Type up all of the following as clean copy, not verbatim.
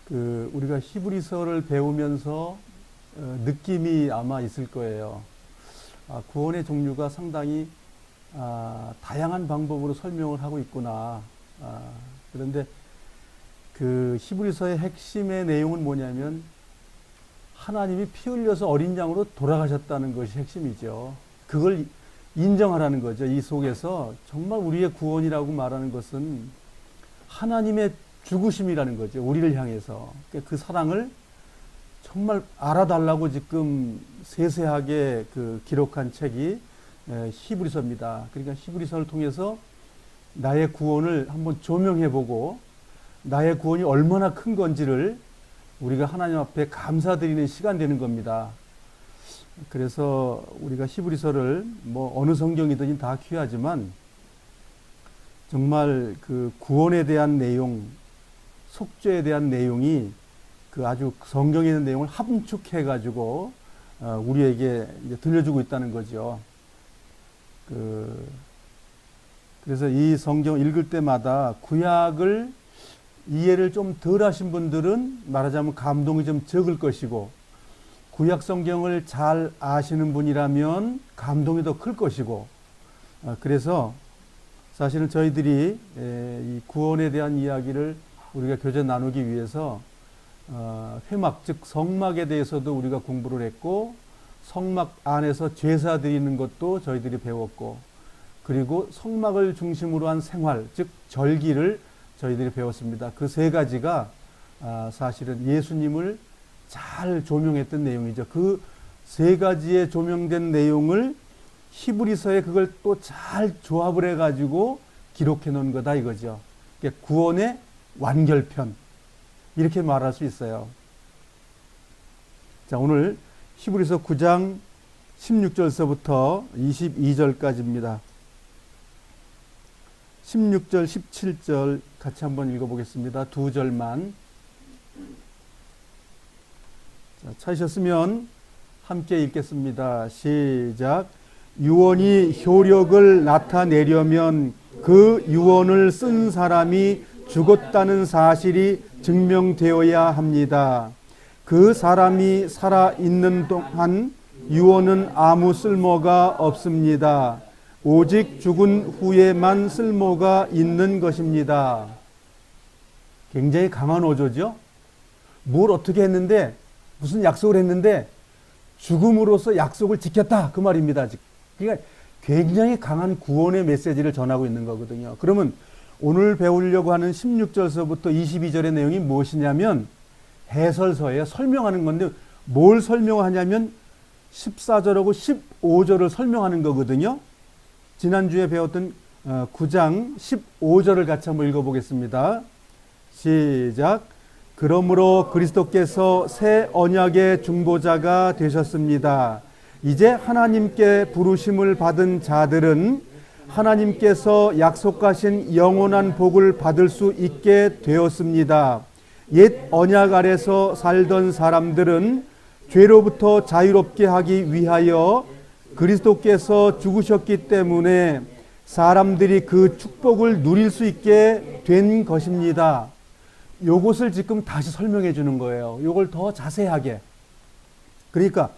우리가 히브리서를 배우면서 느낌이 아마 있을 거예요. 구원의 종류가 상당히 다양한 방법으로 설명을 하고 있구나. 그런데 그 히브리서의 핵심의 내용은 뭐냐면 하나님이 피 흘려서 어린 양으로 돌아가셨다는 것이 핵심이죠. 그걸 인정하라는 거죠. 이 속에서 정말 우리의 구원이라고 말하는 것은 하나님의 죽으심이라는 거죠. 우리를 향해서. 그 사랑을 정말 알아달라고 지금 세세하게 기록한 책이 히브리서입니다. 그러니까 히브리서를 통해서 나의 구원을 한번 조명해보고 나의 구원이 얼마나 큰 건지를 우리가 하나님 앞에 감사드리는 시간 되는 겁니다. 그래서 우리가 히브리서를 어느 성경이든지 다 귀하지만 정말 그 구원에 대한 내용, 속죄에 대한 내용이 아주 성경에 있는 내용을 함축해 가지고 우리에게 이제 들려주고 있다는 거죠. 그래서 이 성경 읽을 때마다 구약을 이해를 좀 덜 하신 분들은 말하자면 감동이 좀 적을 것이고, 구약 성경을 잘 아시는 분이라면 감동이 더 클 것이고, 그래서 사실은 저희들이 이 구원에 대한 이야기를 우리가 교제 나누기 위해서 회막, 즉 성막에 대해서도 우리가 공부를 했고, 성막 안에서 제사 드리는 것도 저희들이 배웠고, 그리고 성막을 중심으로 한 생활, 즉 절기를 저희들이 배웠습니다. 그 세 가지가 사실은 예수님을 잘 조명했던 내용이죠. 그 세 가지에 조명된 내용을 히브리서에 그걸 또 잘 조합을 해가지고 기록해 놓은 거다 이거죠. 그러니까 구원의 완결편, 이렇게 말할 수 있어요. 자, 오늘 히브리서 9장 16절서부터 22절까지입니다. 16절, 17절 같이 한번 읽어보겠습니다. 두 절만. 자, 찾으셨으면 함께 읽겠습니다. 시작. 유언이 효력을 나타내려면 그 유언을 쓴 사람이 죽었다는 사실이 증명되어야 합니다. 그 사람이 살아있는 동안 유언은 아무 쓸모가 없습니다. 오직 죽은 후에만 쓸모가 있는 것입니다. 굉장히 강한 어조죠. 뭘 어떻게 했는데, 무슨 약속을 했는데 죽음으로써 약속을 지켰다, 그 말입니다. 그러니까 굉장히 강한 구원의 메시지를 전하고 있는 거거든요. 그러면 오늘 배우려고 하는 16절서부터 22절의 내용이 무엇이냐면 해설서예요. 설명하는 건데, 뭘 설명하냐면 14절하고 15절을 설명하는 거거든요. 지난주에 배웠던 9장 15절을 같이 한번 읽어보겠습니다. 시작. 그러므로 그리스도께서 새 언약의 중보자가 되셨습니다. 이제 하나님께 부르심을 받은 자들은 하나님께서 약속하신 영원한 복을 받을 수 있게 되었습니다. 옛 언약 아래서 살던 사람들은 죄로부터 자유롭게 하기 위하여 그리스도께서 죽으셨기 때문에 사람들이 그 축복을 누릴 수 있게 된 것입니다. 요것을 지금 다시 설명해 주는 거예요. 요걸 더 자세하게. 그러니까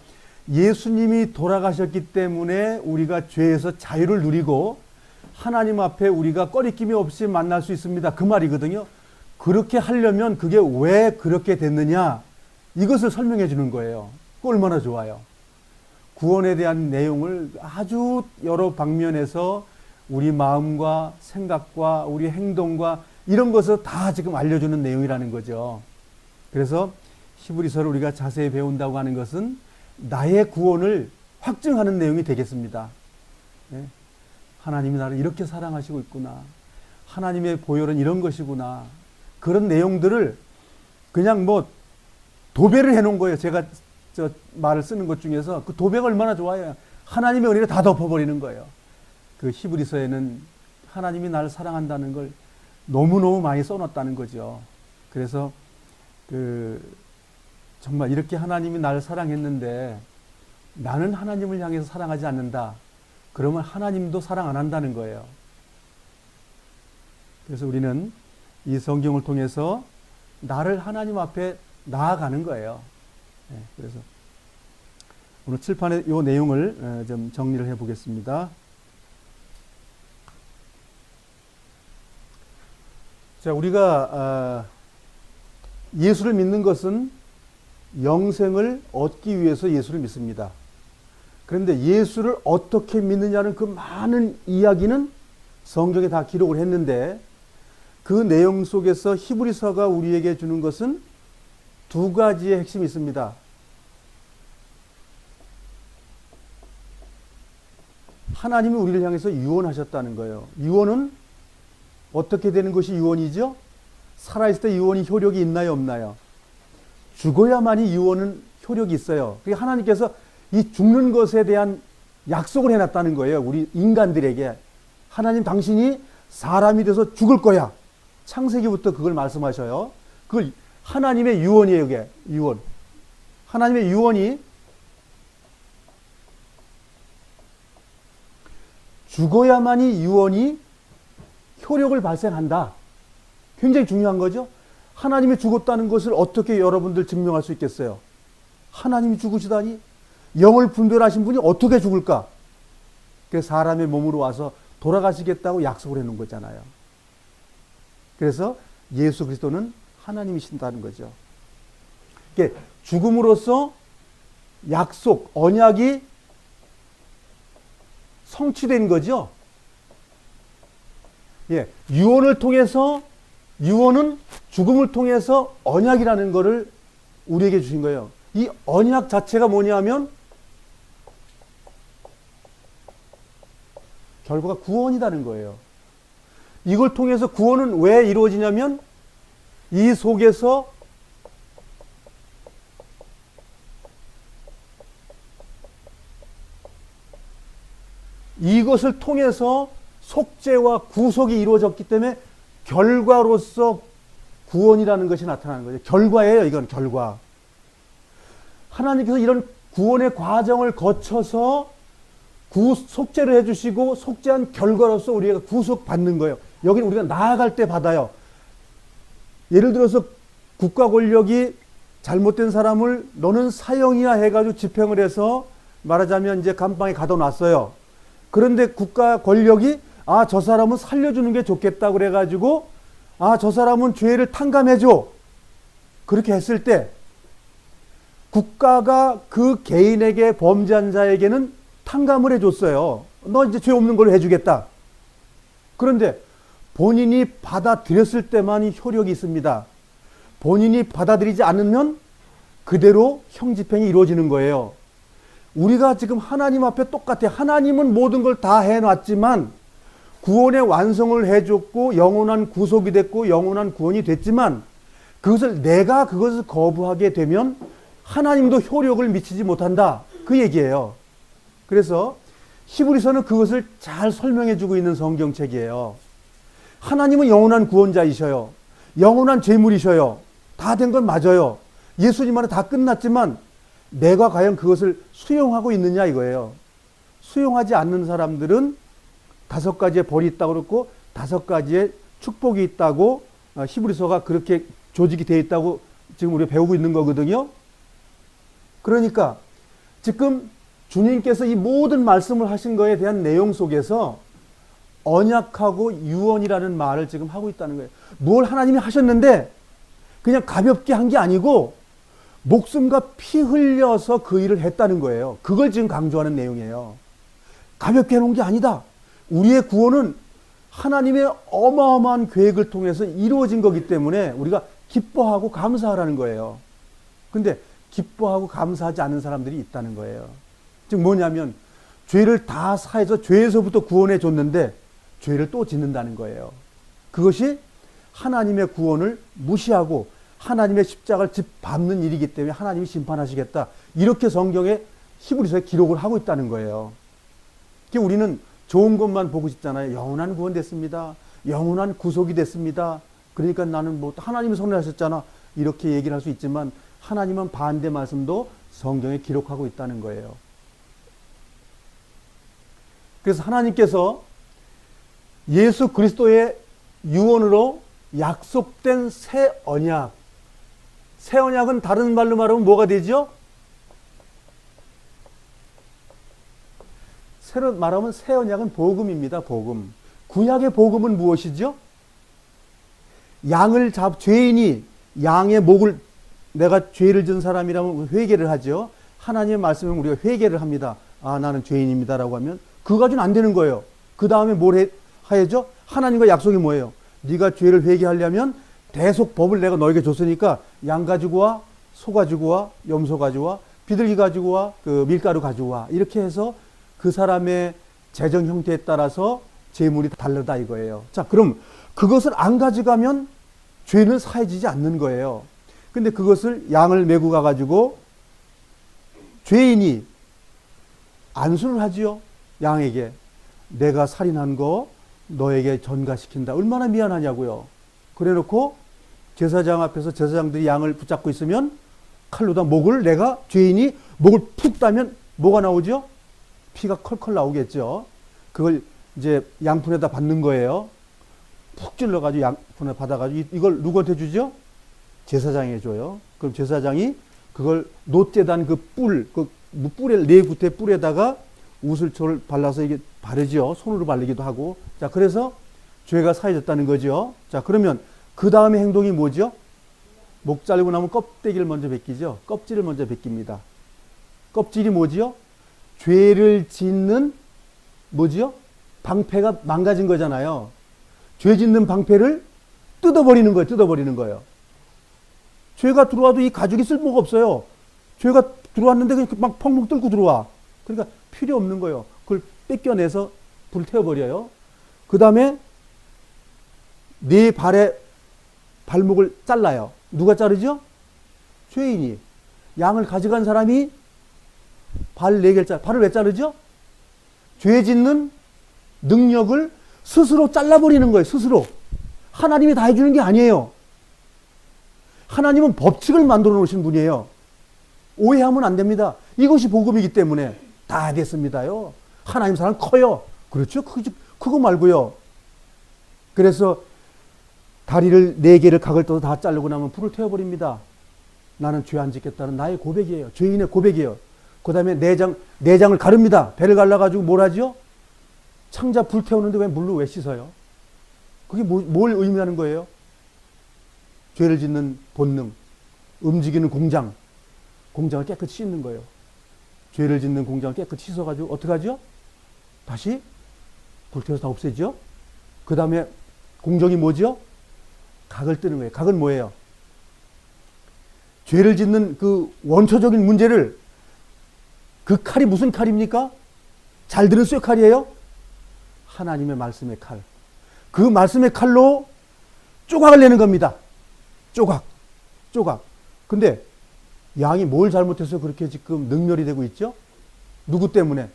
예수님이 돌아가셨기 때문에 우리가 죄에서 자유를 누리고 하나님 앞에 우리가 꺼리낌이 없이 만날 수 있습니다, 그 말이거든요. 그렇게 하려면 그게 왜 그렇게 됐느냐, 이것을 설명해 주는 거예요. 얼마나 좋아요. 구원에 대한 내용을 아주 여러 방면에서 우리 마음과 생각과 우리 행동과 이런 것을 다 지금 알려주는 내용이라는 거죠. 그래서 히브리서를 우리가 자세히 배운다고 하는 것은 나의 구원을 확증하는 내용이 되겠습니다. 네? 하나님이 나를 이렇게 사랑하시고 있구나. 하나님의 보혈은 이런 것이구나. 그런 내용들을 그냥 도배를 해놓은 거예요. 제가 말을 쓰는 것 중에서 그 도배가 얼마나 좋아요. 하나님의 은혜를 다 덮어버리는 거예요. 그 히브리서에는 하나님이 나를 사랑한다는 걸 너무너무 많이 써놨다는 거죠. 그래서 정말 이렇게 하나님이 나를 사랑했는데 나는 하나님을 향해서 사랑하지 않는다. 그러면 하나님도 사랑 안 한다는 거예요. 그래서 우리는 이 성경을 통해서 나를 하나님 앞에 나아가는 거예요. 그래서 오늘 칠판의 이 내용을 좀 정리를 해 보겠습니다. 자, 우리가 예수를 믿는 것은 영생을 얻기 위해서 예수를 믿습니다. 그런데 예수를 어떻게 믿느냐는 그 많은 이야기는 성경에 다 기록을 했는데 그 내용 속에서 히브리서가 우리에게 주는 것은 두 가지의 핵심이 있습니다. 하나님이 우리를 향해서 유언하셨다는 거예요. 유언은 어떻게 되는 것이 유언이죠? 살아있을 때 유언이 효력이 있나요, 없나요? 죽어야만이 유언은 효력이 있어요. 그러니까 하나님께서 이 죽는 것에 대한 약속을 해놨다는 거예요. 우리 인간들에게. 하나님 당신이 사람이 돼서 죽을 거야. 창세기부터 그걸 말씀하셔요. 그걸 하나님의 유언이에요, 이게. 유언. 하나님의 유언이 죽어야만이 유언이 효력을 발생한다. 굉장히 중요한 거죠. 하나님이 죽었다는 것을 어떻게 여러분들 증명할 수 있겠어요? 하나님이 죽으시다니 영을 분별하신 분이 어떻게 죽을까? 그래서 사람의 몸으로 와서 돌아가시겠다고 약속을 해놓은 거잖아요. 그래서 예수 그리스도는 하나님이신다는 거죠. 그러니까 죽음으로써 약속, 언약이 성취된 거죠. 예, 유언을 통해서, 유언은 죽음을 통해서 언약이라는 것을 우리에게 주신 거예요. 이 언약 자체가 뭐냐면 결과가 구원이라는 거예요. 이걸 통해서 구원은 왜 이루어지냐면 이 속에서 이것을 통해서 속죄와 구속이 이루어졌기 때문에 결과로서 구원이라는 것이 나타나는 거죠. 결과예요. 이건 결과. 하나님께서 이런 구원의 과정을 거쳐서 속죄를 해주시고 속죄한 결과로서 우리가 구속받는 거예요. 여기는 우리가 나아갈 때 받아요. 예를 들어서 국가 권력이 잘못된 사람을 너는 사형이야 해가지고 집행을 해서 말하자면 이제 감방에 가둬놨어요. 그런데 국가 권력이 저 사람은 살려주는 게 좋겠다 그래가지고 저 사람은 죄를 탕감해줘. 그렇게 했을 때 국가가 그 개인에게 범죄한 자에게는 탕감을 해줬어요. 너 이제 죄 없는 걸로 해주겠다. 그런데 본인이 받아들였을 때만이 효력이 있습니다. 본인이 받아들이지 않으면 그대로 형집행이 이루어지는 거예요. 우리가 지금 하나님 앞에 똑같아요. 하나님은 모든 걸 다 해놨지만 구원의 완성을 해줬고 영원한 구속이 됐고 영원한 구원이 됐지만 내가 그것을 거부하게 되면 하나님도 효력을 미치지 못한다. 그 얘기예요. 그래서 히브리서는 그것을 잘 설명해 주고 있는 성경책이에요. 하나님은 영원한 구원자이셔요. 영원한 죄물이셔요. 다 된 건 맞아요. 예수님 안에 다 끝났지만 내가 과연 그것을 수용하고 있느냐 이거예요. 수용하지 않는 사람들은 5가지의 벌이 있다고 그랬고 5가지의 축복이 있다고 히브리서가 그렇게 조직이 되어 있다고 지금 우리가 배우고 있는 거거든요. 그러니까 지금 주님께서 이 모든 말씀을 하신 거에 대한 내용 속에서 언약하고 유언이라는 말을 지금 하고 있다는 거예요. 뭘 하나님이 하셨는데 그냥 가볍게 한 게 아니고 목숨과 피 흘려서 그 일을 했다는 거예요. 그걸 지금 강조하는 내용이에요. 가볍게 해놓은 게 아니다. 우리의 구원은 하나님의 어마어마한 계획을 통해서 이루어진 거기 때문에 우리가 기뻐하고 감사하라는 거예요. 근데 기뻐하고 감사하지 않는 사람들이 있다는 거예요. 즉 뭐냐면 죄를 다 사해서 죄에서부터 구원해 줬는데 죄를 또 짓는다는 거예요. 그것이 하나님의 구원을 무시하고 하나님의 십자가를 밟는 일이기 때문에 하나님이 심판하시겠다. 이렇게 성경에 히브리서에 기록을 하고 있다는 거예요. 우리는 좋은 것만 보고 싶잖아요. 영원한 구원 됐습니다. 영원한 구속이 됐습니다. 그러니까 나는 하나님이 선언하셨잖아. 이렇게 얘기를 할 수 있지만 하나님은 반대 말씀도 성경에 기록하고 있다는 거예요. 그래서 하나님께서 예수 그리스도의 유언으로 약속된 새 언약, 새 언약은 다른 말로 말하면 뭐가 되죠? 새로 말하면 새 언약은 복음입니다. 복음. 구약의 복음은 무엇이죠? 죄인이 양의 목을, 내가 죄를 진 사람이라면 회개를 하죠. 하나님의 말씀은 우리가 회개를 합니다. 아, 나는 죄인입니다라고 하면 그거 가지고는 안 되는 거예요. 그 다음에 뭘 해야죠? 하나님과 약속이 뭐예요? 네가 죄를 회개하려면 대속 법을 내가 너에게 줬으니까 양 가지고 와, 소 가지고 와, 염소 가지고 와, 비둘기 가지고 와, 그 밀가루 가지고 와. 이렇게 해서 그 사람의 재정 형태에 따라서 재물이 다르다 이거예요. 자, 그럼 그것을 안 가져가면 죄는 사해지지 않는 거예요. 근데 그것을 양을 메고 가가지고 죄인이 안수를 하지요. 양에게. 내가 살인한 거 너에게 전가시킨다. 얼마나 미안하냐고요. 그래 놓고 제사장 앞에서 제사장들이 양을 붙잡고 있으면 칼로다 죄인이 목을 푹 따면 뭐가 나오죠? 피가 컬컬 나오겠죠. 그걸 이제 양푼에다 받는 거예요. 푹 찔러가지고 양푼에 받아가지고 이걸 누구한테 주죠? 제사장에 줘요. 그럼 제사장이 그걸 노재단 뿔의 네 구태 뿔에다가 우슬초를 발라서 이게 바르죠. 손으로 바르기도 하고. 자, 그래서 죄가 사해졌다는 거죠. 자, 그러면 그 다음에 행동이 뭐죠? 목 자르고 나면 껍데기를 먼저 벗기죠. 껍질을 먼저 벗깁니다. 껍질이 뭐지요? 죄를 짓는 뭐지요? 방패가 망가진 거잖아요. 죄 짓는 방패를 뜯어버리는 거예요. 죄가 들어와도 이 가죽이 쓸모가 없어요. 죄가 들어왔는데 그냥 막 펑펑 뚫고 들어와. 그러니까 필요 없는 거예요. 그걸 뺏겨내서 불태워버려요. 그 다음에 네 발의 발목을 잘라요. 누가 자르죠? 죄인이. 양을 가져간 사람이 발 4개를 발을 왜 자르죠? 죄 짓는 능력을 스스로 잘라버리는 거예요. 스스로. 하나님이 다 해주는 게 아니에요. 하나님은 법칙을 만들어 놓으신 분이에요. 오해하면 안 됩니다. 이것이 복음이기 때문에 다 됐습니다요. 하나님 사랑 커요. 그렇죠? 그거 말고요. 그래서 다리를 4개를 각을 떠서 다 자르고 나면 불을 태워버립니다. 나는 죄 안 짓겠다는 나의 고백이에요. 죄인의 고백이에요. 그 다음에 내장을 가릅니다. 배를 갈라가지고 뭘 하죠? 창자 불 태우는데 물로 왜 씻어요? 그게 뭘 의미하는 거예요? 죄를 짓는 본능, 움직이는 공장을 깨끗이 씻는 거예요. 죄를 짓는 공장을 깨끗이 씻어가지고 어떻게 하죠? 다시 불태워서 다 없애죠. 그 다음에 공정이 뭐죠? 각을 뜨는 거예요. 각은 뭐예요? 죄를 짓는 그 원초적인 문제를, 그 칼이 무슨 칼입니까? 잘 들은 쇠칼이에요? 하나님의 말씀의 칼. 그 말씀의 칼로 조각을 내는 겁니다. 조각. 근데 양이 뭘 잘못해서 그렇게 지금 능멸이 되고 있죠? 누구 때문에?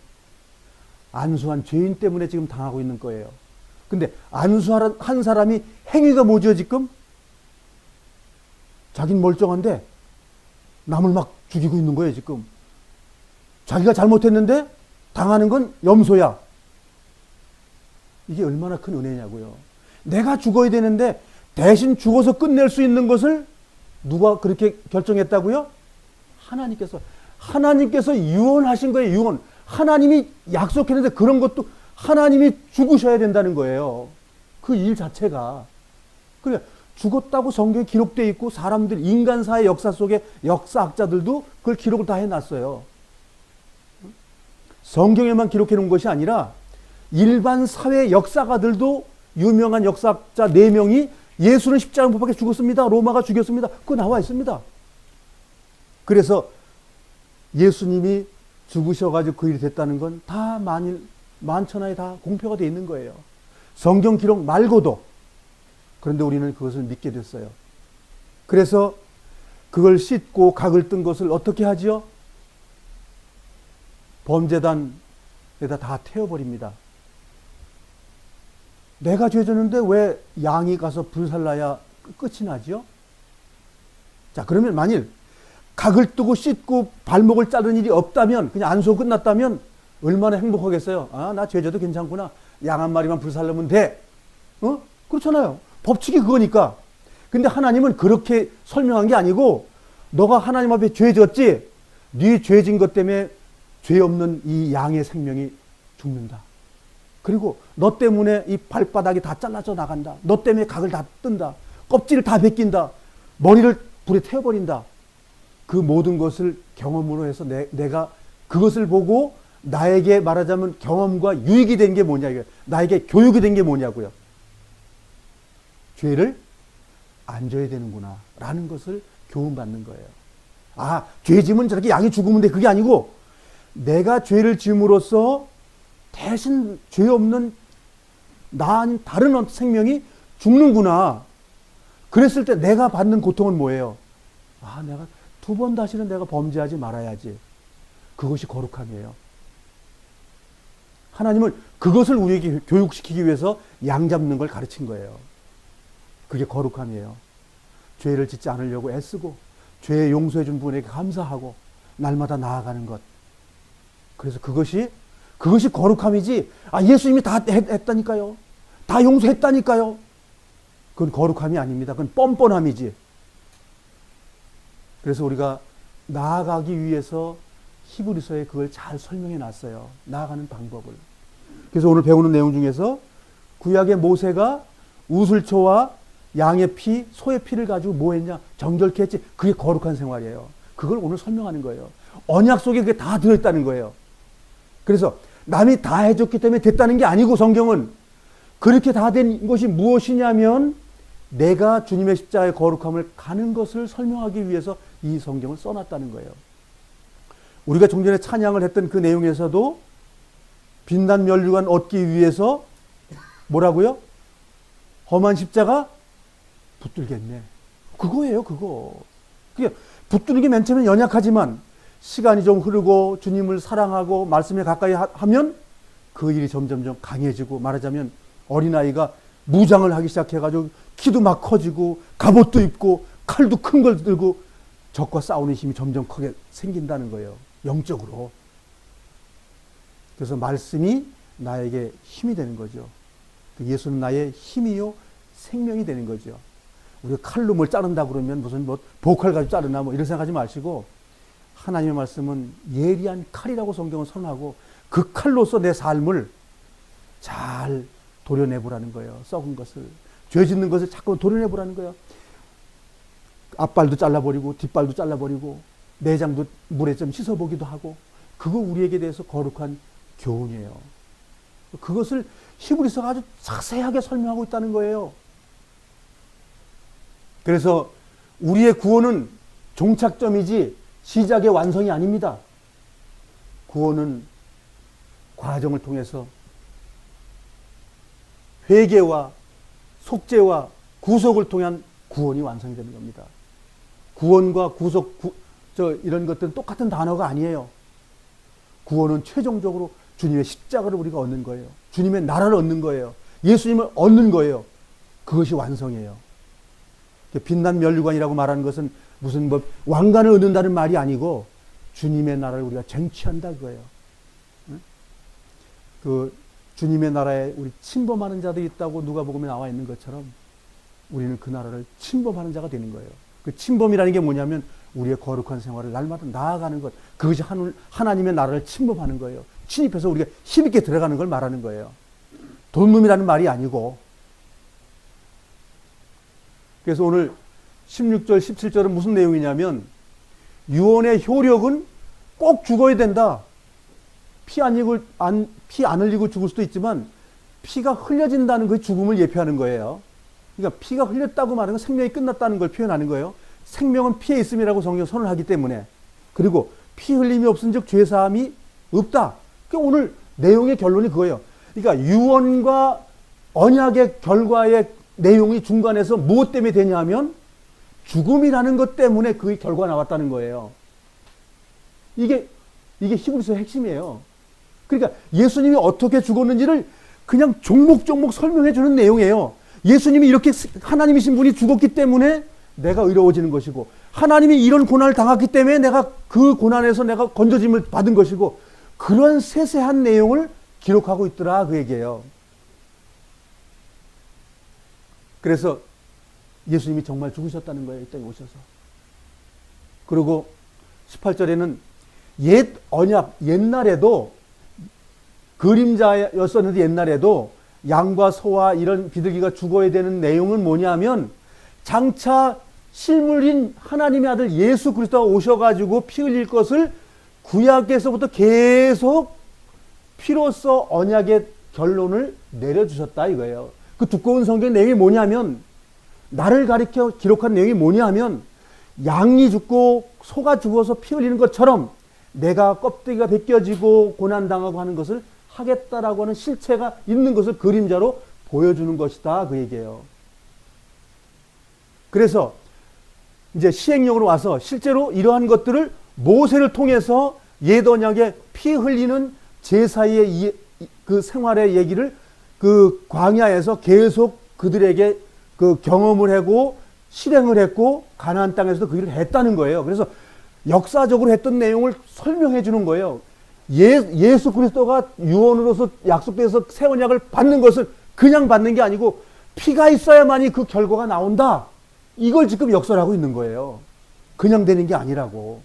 안수한 죄인 때문에 지금 당하고 있는 거예요. 근데 안수한 사람이 행위가 뭐죠, 지금? 자긴 멀쩡한데 남을 막 죽이고 있는 거예요, 지금. 자기가 잘못했는데 당하는 건 염소야. 이게 얼마나 큰 은혜냐고요. 내가 죽어야 되는데 대신 죽어서 끝낼 수 있는 것을 누가 그렇게 결정했다고요? 하나님께서 유언하신 거예요. 유언. 하나님이 약속했는데 그런 것도 하나님이 죽으셔야 된다는 거예요. 그 일 자체가. 그래, 죽었다고 성경에 기록되어 있고 사람들, 인간사의 역사 속에 역사학자들도 그걸 기록을 다 해놨어요. 성경에만 기록해 놓은 것이 아니라 일반 사회 역사가들도, 유명한 역사학자 4명이 예수는 십자가 못 박혀 죽었습니다. 로마가 죽였습니다. 그거 나와 있습니다. 그래서 예수님이 죽으셔가지고 그 일이 됐다는 건 다 만천하에 다 공표가 되어 있는 거예요. 성경 기록 말고도. 그런데 우리는 그것을 믿게 됐어요. 그래서 그걸 씻고 각을 뜬 것을 어떻게 하지요? 범죄단에다 다 태워버립니다. 내가 죄 졌는데 왜 양이 가서 불살라야 끝이 나죠? 자, 그러면 만일 각을 뜨고 씻고 발목을 자른 일이 없다면, 그냥 안수 끝났다면 얼마나 행복하겠어요? 아, 나 죄 져도 괜찮구나. 양 한 마리만 불살르면 돼. 그렇잖아요. 법칙이 그거니까. 근데 하나님은 그렇게 설명한 게 아니고 너가 하나님 앞에 죄 졌지? 네 죄 진 것 때문에 죄 없는 이 양의 생명이 죽는다. 그리고 너 때문에 이 발바닥이 다 잘라져 나간다. 너 때문에 각을 다 뜬다. 껍질을 다 벗긴다. 머리를 불에 태워버린다. 그 모든 것을 경험으로 해서 내가 그것을 보고 나에게 말하자면 경험과 유익이 된 게 뭐냐, 나에게 교육이 된 게 뭐냐고요. 죄를 안 져야 되는구나 라는 것을 교훈받는 거예요. 아, 죄 지면 저렇게 양이 죽으면 돼. 그게 아니고 내가 죄를 지음으로써 대신 죄 없는 나 아닌 다른 생명이 죽는구나. 그랬을 때 내가 받는 고통은 뭐예요? 아, 내가 두 번 다시는 내가 범죄하지 말아야지. 그것이 거룩함이에요. 하나님은 그것을 우리에게 교육시키기 위해서 양 잡는 걸 가르친 거예요. 그게 거룩함이에요. 죄를 짓지 않으려고 애쓰고 죄 용서해 준 분에게 감사하고 날마다 나아가는 것. 그래서 그것이 거룩함이지. 아, 예수님이 다 했다니까요. 다 용서했다니까요. 그건 거룩함이 아닙니다. 그건 뻔뻔함이지. 그래서 우리가 나아가기 위해서 히브리서에 그걸 잘 설명해 놨어요. 나아가는 방법을. 그래서 오늘 배우는 내용 중에서 구약의 모세가 우슬초와 양의 피, 소의 피를 가지고 뭐 했냐? 정결케 했지. 그게 거룩한 생활이에요. 그걸 오늘 설명하는 거예요. 언약 속에 그게 다 들어있다는 거예요. 그래서 남이 다 해줬기 때문에 됐다는 게 아니고 성경은 그렇게 다 된 것이 무엇이냐면 내가 주님의 십자가의 거룩함을 가는 것을 설명하기 위해서 이 성경을 써놨다는 거예요. 우리가 좀 전에 찬양을 했던 그 내용에서도 빛난 면류관 얻기 위해서 뭐라고요? 험한 십자가 붙들겠네. 그거예요, 그거. 그게 붙드는 게 맨 처음엔 연약하지만 시간이 좀 흐르고 주님을 사랑하고 말씀에 가까이 하면 그 일이 점점 강해지고 말하자면 어린아이가 무장을 하기 시작해가지고 키도 막 커지고 갑옷도 입고 칼도 큰 걸 들고 적과 싸우는 힘이 점점 크게 생긴다는 거예요. 영적으로. 그래서 말씀이 나에게 힘이 되는 거죠. 예수는 나의 힘이요 생명이 되는 거죠. 우리가 칼로 뭘 자른다 그러면 무슨 뭐 보칼 가지고 자르나 뭐 이런 생각하지 마시고 하나님의 말씀은 예리한 칼이라고 성경은 선언하고 그 칼로서 내 삶을 잘 도려내보라는 거예요. 썩은 것을. 죄 짓는 것을 자꾸 도려내보라는 거예요. 앞발도 잘라버리고 뒷발도 잘라버리고 내장도 물에 좀 씻어보기도 하고 그거 우리에게 대해서 거룩한 교훈이에요. 그것을 히브리서가 아주 자세하게 설명하고 있다는 거예요. 그래서 우리의 구원은 종착점이지 시작의 완성이 아닙니다. 구원은 과정을 통해서 회개와 속죄와 구속을 통한 구원이 완성이 되는 겁니다. 구원과 구속, 이런 것들은 똑같은 단어가 아니에요. 구원은 최종적으로 주님의 십자가를 우리가 얻는 거예요. 주님의 나라를 얻는 거예요. 예수님을 얻는 거예요. 그것이 완성이에요. 빛난 면류관이라고 말하는 것은 무슨 뭐 왕관을 얻는다는 말이 아니고 주님의 나라를 우리가 쟁취한다 그거예요. 그 주님의 나라에 우리 침범하는 자들이 있다고 누가복음에 나와 있는 것처럼 우리는 그 나라를 침범하는 자가 되는 거예요. 그 침범이라는 게 뭐냐면 우리의 거룩한 생활을 날마다 나아가는 것. 그것이 하나님의 나라를 침범하는 거예요. 침입해서 우리가 힘있게 들어가는 걸 말하는 거예요. 돈놈이라는 말이 아니고. 그래서 오늘 16절, 17절은 무슨 내용이냐면 유언의 효력은 꼭 죽어야 된다. 피 안 흘리고 죽을 수도 있지만 피가 흘려진다는 그 죽음을 예표하는 거예요. 그러니까 피가 흘렸다고 말하는 건 생명이 끝났다는 걸 표현하는 거예요. 생명은 피에 있음이라고 성경 선언을 하기 때문에. 그리고 피 흘림이 없은 즉 죄사함이 없다. 그러니까 오늘 내용의 결론이 그거예요. 그러니까 유언과 언약의 결과의 내용이 중간에서 무엇 때문에 되냐면 죽음이라는 것 때문에 그 결과가 나왔다는 거예요. 이게 히브리서의 핵심이에요. 그러니까 예수님이 어떻게 죽었는지를 그냥 종목종목 설명해 주는 내용이에요. 예수님이 이렇게 하나님이신 분이 죽었기 때문에 내가 의로워지는 것이고 하나님이 이런 고난을 당했기 때문에 내가 그 고난에서 내가 건져짐을 받은 것이고 그런 세세한 내용을 기록하고 있더라 그 얘기예요. 그래서 예수님이 정말 죽으셨다는 거예요. 이 땅에 오셔서. 그리고 18절에는 옛 언약, 옛날에도 그림자였었는데 옛날에도 양과 소와 이런 비둘기가 죽어야 되는 내용은 뭐냐면 장차 실물인 하나님의 아들 예수 그리스도가 오셔가지고 피 흘릴 것을 구약에서부터 계속 피로써 언약의 결론을 내려주셨다 이거예요. 그 두꺼운 성경 내용이 뭐냐면 나를 가리켜 기록한 내용이 뭐냐면 양이 죽고 소가 죽어서 피 흘리는 것처럼 내가 껍데기가 벗겨지고 고난당하고 하는 것을 하겠다라고 하는 실체가 있는 것을 그림자로 보여주는 것이다 그 얘기예요. 그래서 이제 시행령으로 와서 실제로 이러한 것들을 모세를 통해서 옛 언약에 피 흘리는 제사의 그 생활의 얘기를 그 광야에서 계속 그들에게 그 경험을 하고 실행을 했고 가나안 땅에서도 그 일을 했다는 거예요. 그래서 역사적으로 했던 내용을 설명해 주는 거예요. 예수 그리스도가 유언으로서 약속돼서 새 언약을 받는 것을 그냥 받는 게 아니고 피가 있어야만이 그 결과가 나온다. 이걸 지금 역설하고 있는 거예요. 그냥 되는 게 아니라고.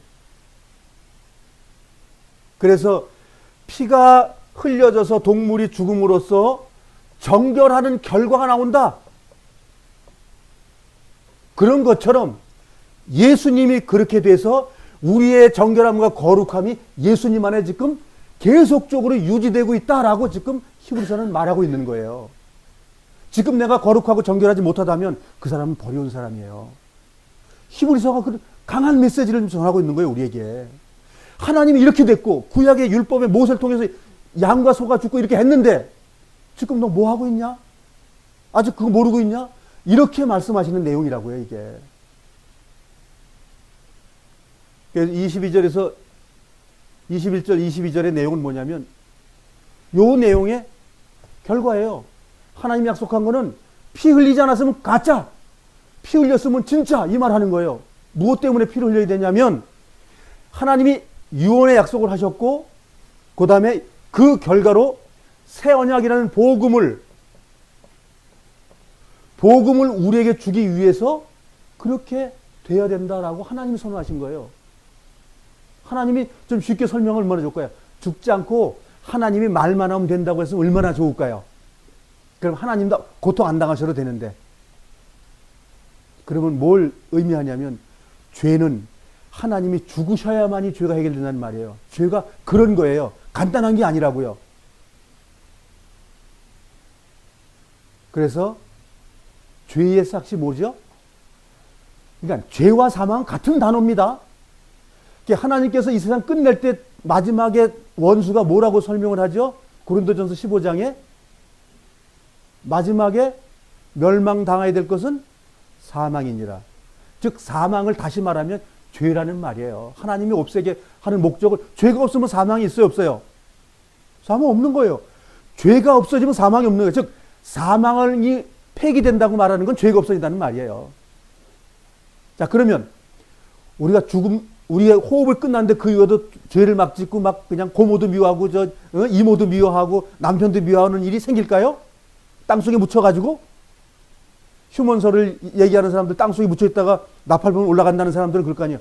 그래서 피가 흘려져서 동물이 죽음으로써 정결하는 결과가 나온다. 그런 것처럼 예수님이 그렇게 돼서 우리의 정결함과 거룩함이 예수님 안에 지금 계속적으로 유지되고 있다라고 지금 히브리서는 말하고 있는 거예요. 지금 내가 거룩하고 정결하지 못하다면 그 사람은 버려온 사람이에요. 히브리서가 그 강한 메시지를 전하고 있는 거예요, 우리에게. 하나님이 이렇게 됐고 구약의 율법의 모세를 통해서 양과 소가 죽고 이렇게 했는데 지금 너 뭐 하고 있냐? 아직 그거 모르고 있냐? 이렇게 말씀하시는 내용이라고요, 이게. 그래서 22절에서 21절, 22절의 내용은 뭐냐면 요 내용의 결과예요. 하나님이 약속한 거는 피 흘리지 않았으면 가짜, 피 흘렸으면 진짜 이 말 하는 거예요. 무엇 때문에 피를 흘려야 되냐면 하나님이 유언의 약속을 하셨고 그 다음에 그 결과로 새 언약이라는 복음을 우리에게 주기 위해서 그렇게 돼야 된다라고 하나님이 선언하신 거예요. 하나님이 좀 쉽게 설명을 얼마나 좋을까요? 죽지 않고 하나님이 말만 하면 된다고 해서 얼마나 좋을까요? 그럼 하나님도 고통 안 당하셔도 되는데. 그러면 뭘 의미하냐면 죄는 하나님이 죽으셔야만이 죄가 해결된다는 말이에요. 죄가 그런 거예요. 간단한 게 아니라고요. 그래서 죄의 삭시 뭐죠? 그러니까 죄와 사망은 같은 단어입니다. 하나님께서 이 세상 끝낼 때 마지막에 원수가 뭐라고 설명을 하죠? 고린도전서 15장에 마지막에 멸망당하게 될 것은 사망이니라. 즉 사망을 다시 말하면 죄라는 말이에요. 하나님이 없애게 하는 목적을, 죄가 없으면 사망이 있어요, 없어요? 사망 없는 거예요. 죄가 없어지면 사망이 없는 거예요. 즉 사망이 폐기된다고 말하는 건 죄가 없어진다는 말이에요. 자, 그러면 우리가 우리의 호흡을 끝났는데 그 이후에도 죄를 막 짓고 막 그냥 고모도 미워하고 이모도 미워하고 남편도 미워하는 일이 생길까요? 땅속에 묻혀가지고 휴먼서를 얘기하는 사람들 땅속에 묻혀있다가 나팔봉 올라간다는 사람들은 그럴 거 아니에요.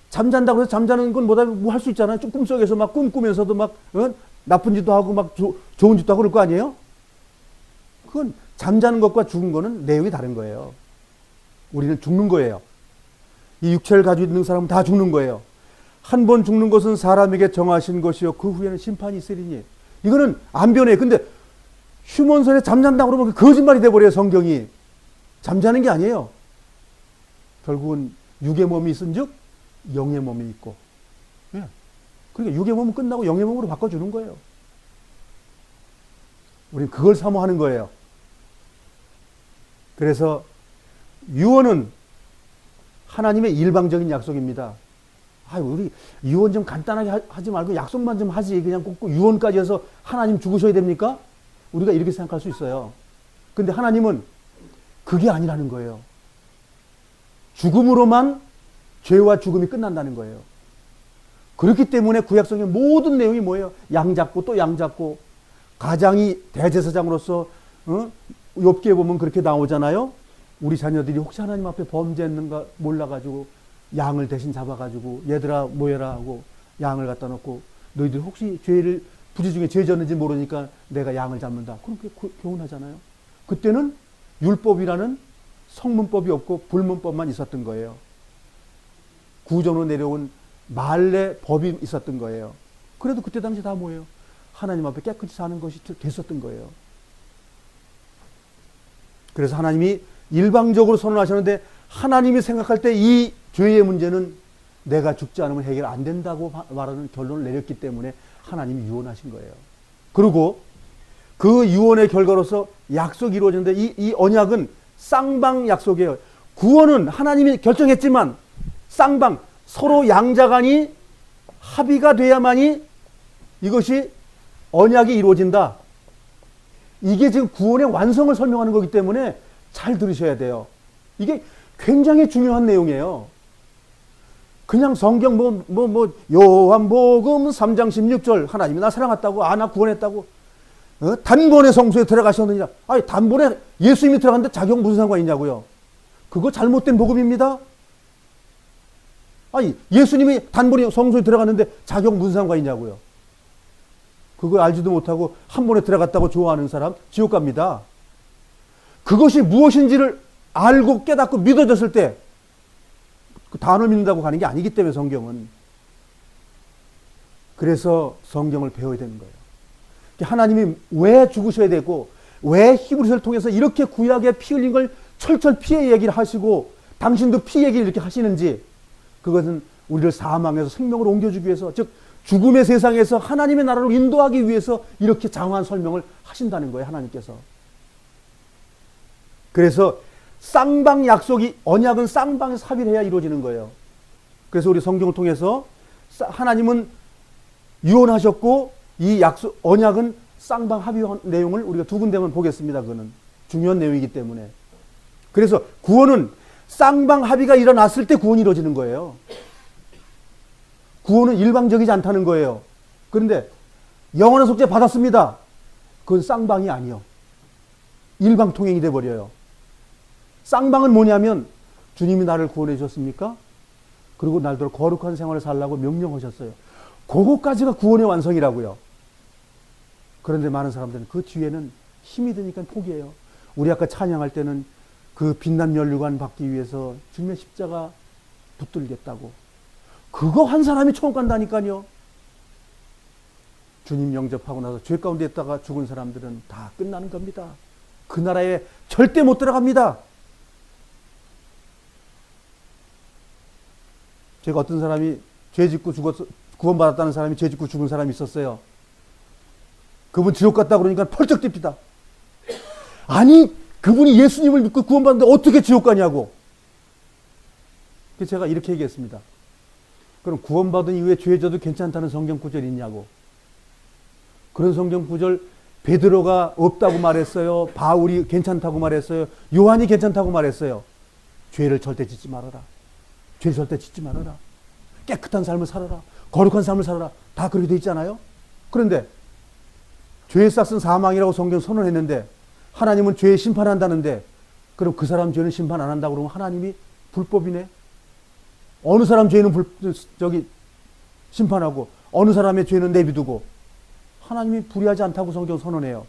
잠잔다고 해서 잠자는 건 뭐다 뭐 할 수 있잖아요. 좀 꿈속에서 막 꿈꾸면서도 막 나쁜 짓도 하고 막 좋은 짓도 하고 그럴 거 아니에요. 그건 잠자는 것과 죽은 거는 내용이 다른 거예요. 우리는 죽는 거예요. 이 육체를 가지고 있는 사람은 다 죽는 거예요. 한 번 죽는 것은 사람에게 정하신 것이요 그 후에는 심판이 있으리니. 이거는 안 변해. 근데 휴먼선에 잠잔다고 그러면 거짓말이 돼버려요. 성경이. 잠자는 게 아니에요. 결국은 육의 몸이 있은 즉 영의 몸이 있고. 그러니까 육의 몸은 끝나고 영의 몸으로 바꿔주는 거예요. 우리는 그걸 사모하는 거예요. 그래서 유언은 하나님의 일방적인 약속입니다. 우리 유언 좀 간단하게 하지 말고 약속만 좀 하지. 그냥 꼭 유언까지 해서 하나님 죽으셔야 됩니까? 우리가 이렇게 생각할 수 있어요. 근데 하나님은 그게 아니라는 거예요. 죽음으로만 죄와 죽음이 끝난다는 거예요. 그렇기 때문에 구약성의 모든 내용이 뭐예요? 양 잡고 또 양 잡고. 가장이 대제사장으로서 욥기에 보면 그렇게 나오잖아요. 우리 자녀들이 혹시 하나님 앞에 범죄했는가 몰라가지고 양을 대신 잡아가지고 얘들아 모여라 하고 양을 갖다 놓고 너희들 혹시 죄를 부지 중에 죄 졌는지 모르니까 내가 양을 잡는다. 그렇게 교훈하잖아요. 그때는 율법이라는 성문법이 없고 불문법만 있었던 거예요. 구전으로 내려온 말래 법이 있었던 거예요. 그래도 그때 당시 다 뭐예요? 하나님 앞에 깨끗이 사는 것이 됐었던 거예요. 그래서 하나님이 일방적으로 선언하셨는데 하나님이 생각할 때 이 죄의 문제는 내가 죽지 않으면 해결 안 된다고 말하는 결론을 내렸기 때문에 하나님이 유언하신 거예요. 그리고 그 유언의 결과로서 약속이 이루어졌는데 이 언약은 쌍방 약속이에요. 구원은 하나님이 결정했지만 쌍방 서로 양자간이 합의가 돼야만이 이것이 언약이 이루어진다. 이게 지금 구원의 완성을 설명하는 거기 때문에 잘 들으셔야 돼요. 이게 굉장히 중요한 내용이에요. 그냥 성경 요한복음 3장 16절 하나님이 나 사랑했다고 나 구원했다고 단번에 성소에 들어가셨느냐. 아니 단번에 예수님이 들어갔는데 자격 무슨 상관이 있냐고요. 그거 잘못된 복음입니다. 아니 예수님이 단번에 성소에 들어갔는데 자격 무슨 상관이 있냐고요. 그걸 알지도 못하고 한 번에 들어갔다고 좋아하는 사람 지옥 갑니다. 그것이 무엇인지를 알고 깨닫고 믿어졌을 때 그 단어를 믿는다고 가는 게 아니기 때문에 성경은. 그래서 성경을 배워야 되는 거예요. 하나님이 왜 죽으셔야 되고 왜 히브리서를 통해서 이렇게 구약에 피 흘린 걸 철철 피해 얘기를 하시고 당신도 피 얘기를 이렇게 하시는지, 그것은 우리를 사망에서 생명으로 옮겨주기 위해서, 즉 죽음의 세상에서 하나님의 나라로 인도하기 위해서 이렇게 장황한 설명을 하신다는 거예요, 하나님께서. 그래서 쌍방 약속이, 언약은 쌍방에서 합의를 해야 이루어지는 거예요. 그래서 우리 성경을 통해서 하나님은 유언하셨고 이 약속, 언약은 쌍방 합의한 내용을 우리가 두 군데만 보겠습니다. 그거는 중요한 내용이기 때문에. 그래서 구원은 쌍방 합의가 일어났을 때 구원이 이루어지는 거예요. 구원은 일방적이지 않다는 거예요. 그런데 영원한 속죄 받았습니다. 그건 쌍방이 아니요. 일방통행이 돼버려요. 쌍방은 뭐냐면 주님이 나를 구원해 주셨습니까? 그리고 날도록 거룩한 생활을 살라고 명령하셨어요. 그거까지가 구원의 완성이라고요. 그런데 많은 사람들은 그 뒤에는 힘이 드니까 포기해요. 우리 아까 찬양할 때는 그 빛난 면류관 받기 위해서 주님의 십자가 붙들겠다고. 그거 한 사람이 천국 간다니까요. 주님 영접하고 나서 죄 가운데 있다가 죽은 사람들은 다 끝나는 겁니다. 그 나라에 절대 못 들어갑니다. 제가 어떤 사람이 죄 짓고 죽어서 구원받았다는 사람이 죄 짓고 죽은 사람이 있었어요. 그분 지옥 갔다 그러니까 펄쩍 뜁니다. 아니 그분이 예수님을 믿고 구원받는데 어떻게 지옥 가냐고. 그래서 제가 이렇게 얘기했습니다. 그럼 구원받은 이후에 죄 져도 괜찮다는 성경 구절이 있냐고. 그런 성경 구절 베드로가 없다고 말했어요. 바울이 괜찮다고 말했어요. 요한이 괜찮다고 말했어요. 죄를 절대 짓지 말아라. 죄를 절대 짓지 말아라. 깨끗한 삶을 살아라. 거룩한 삶을 살아라. 다 그렇게 돼 있잖아요. 그런데 죄의 싹은 사망이라고 성경 선언했는데 하나님은 죄에 심판한다는데, 그럼 그 사람 죄는 심판 안 한다고 그러면 하나님이 불법이네. 어느 사람 죄는 심판하고 어느 사람의 죄는 내비두고. 하나님이 불의하지 않다고 성경 선언해요.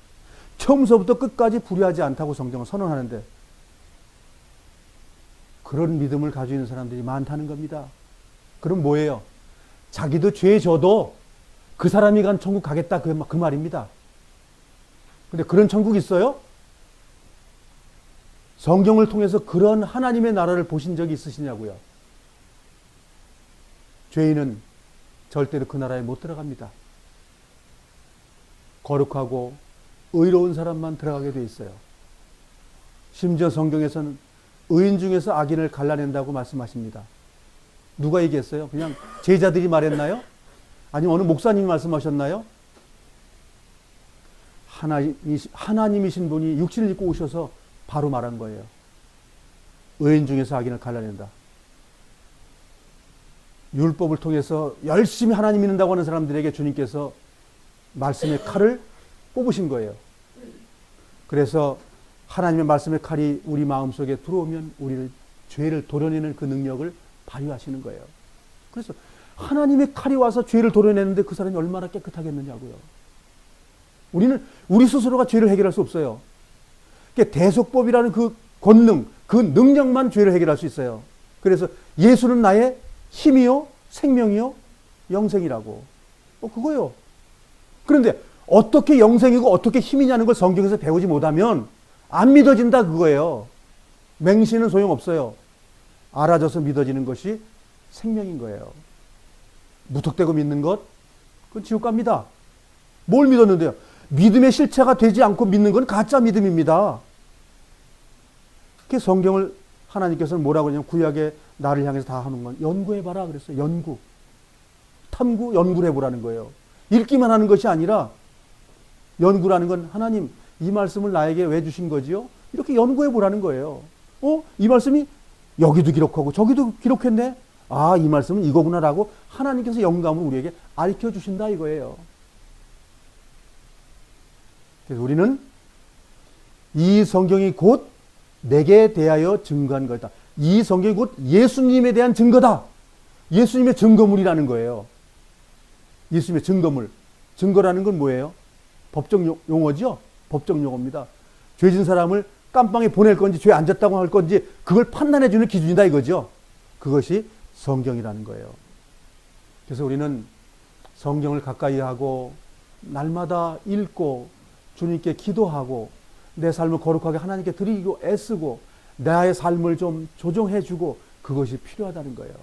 처음서부터 끝까지 불의하지 않다고 성경을 선언하는데 그런 믿음을 가지고 있는 사람들이 많다는 겁니다. 그럼 뭐예요? 자기도 죄 져도 그 사람이 간 천국 가겠다 그 말입니다. 근데 그런 천국이 있어요? 성경을 통해서 그런 하나님의 나라를 보신 적이 있으시냐고요? 죄인은 절대로 그 나라에 못 들어갑니다. 거룩하고 의로운 사람만 들어가게 돼 있어요. 심지어 성경에서는 의인 중에서 악인을 갈라낸다고 말씀하십니다. 누가 얘기했어요? 그냥 제자들이 말했나요? 아니면 어느 목사님이 말씀하셨나요? 하나님이신 분이 육신을 입고 오셔서 바로 말한 거예요. 의인 중에서 악인을 갈라낸다. 율법을 통해서 열심히 하나님 믿는다고 하는 사람들에게 주님께서 말씀의 칼을 뽑으신 거예요. 그래서 하나님의 말씀의 칼이 우리 마음속에 들어오면 우리를 죄를 도려내는 그 능력을 발휘하시는 거예요. 그래서 하나님의 칼이 와서 죄를 도려내는데 그 사람이 얼마나 깨끗하겠느냐고요. 우리는 우리 스스로가 죄를 해결할 수 없어요. 그러니까 대속법이라는 그 권능, 그 능력만 죄를 해결할 수 있어요. 그래서 예수는 나의 힘이요, 생명이요, 영생이라고. 그거요. 그런데 어떻게 영생이고 어떻게 힘이냐는 걸 성경에서 배우지 못하면 안 믿어진다 그거예요. 맹신은 소용없어요. 알아져서 믿어지는 것이 생명인 거예요. 무턱대고 믿는 것, 그건 지옥 갑니다. 뭘 믿었는데요? 믿음의 실체가 되지 않고 믿는 건 가짜 믿음입니다. 그 성경을 하나님께서는 뭐라고 하냐면 구약에 나를 향해서 다 하는 건 연구해봐라 그랬어요. 연구. 탐구, 연구를 해보라는 거예요. 읽기만 하는 것이 아니라 연구라는 건 하나님 이 말씀을 나에게 왜 주신 거지요? 이렇게 연구해보라는 거예요. 이 말씀이 여기도 기록하고 저기도 기록했네? 아, 이 말씀은 이거구나라고 하나님께서 영감을 우리에게 알려주신다 이거예요. 그래서 우리는 이 성경이 곧 내게 대하여 증거한 거다. 이 성경이 곧 예수님에 대한 증거다. 예수님의 증거물이라는 거예요. 예수님의 증거물. 증거라는 건 뭐예요? 법적 용어죠? 법적 용어입니다. 죄진 사람을 깜빵에 보낼 건지 죄 안 졌다고 할 건지 그걸 판단해 주는 기준이다 이거죠. 그것이 성경이라는 거예요. 그래서 우리는 성경을 가까이 하고 날마다 읽고 주님께 기도하고 내 삶을 거룩하게 하나님께 드리고 애쓰고 나의 삶을 좀 조정해 주고 그것이 필요하다는 거예요.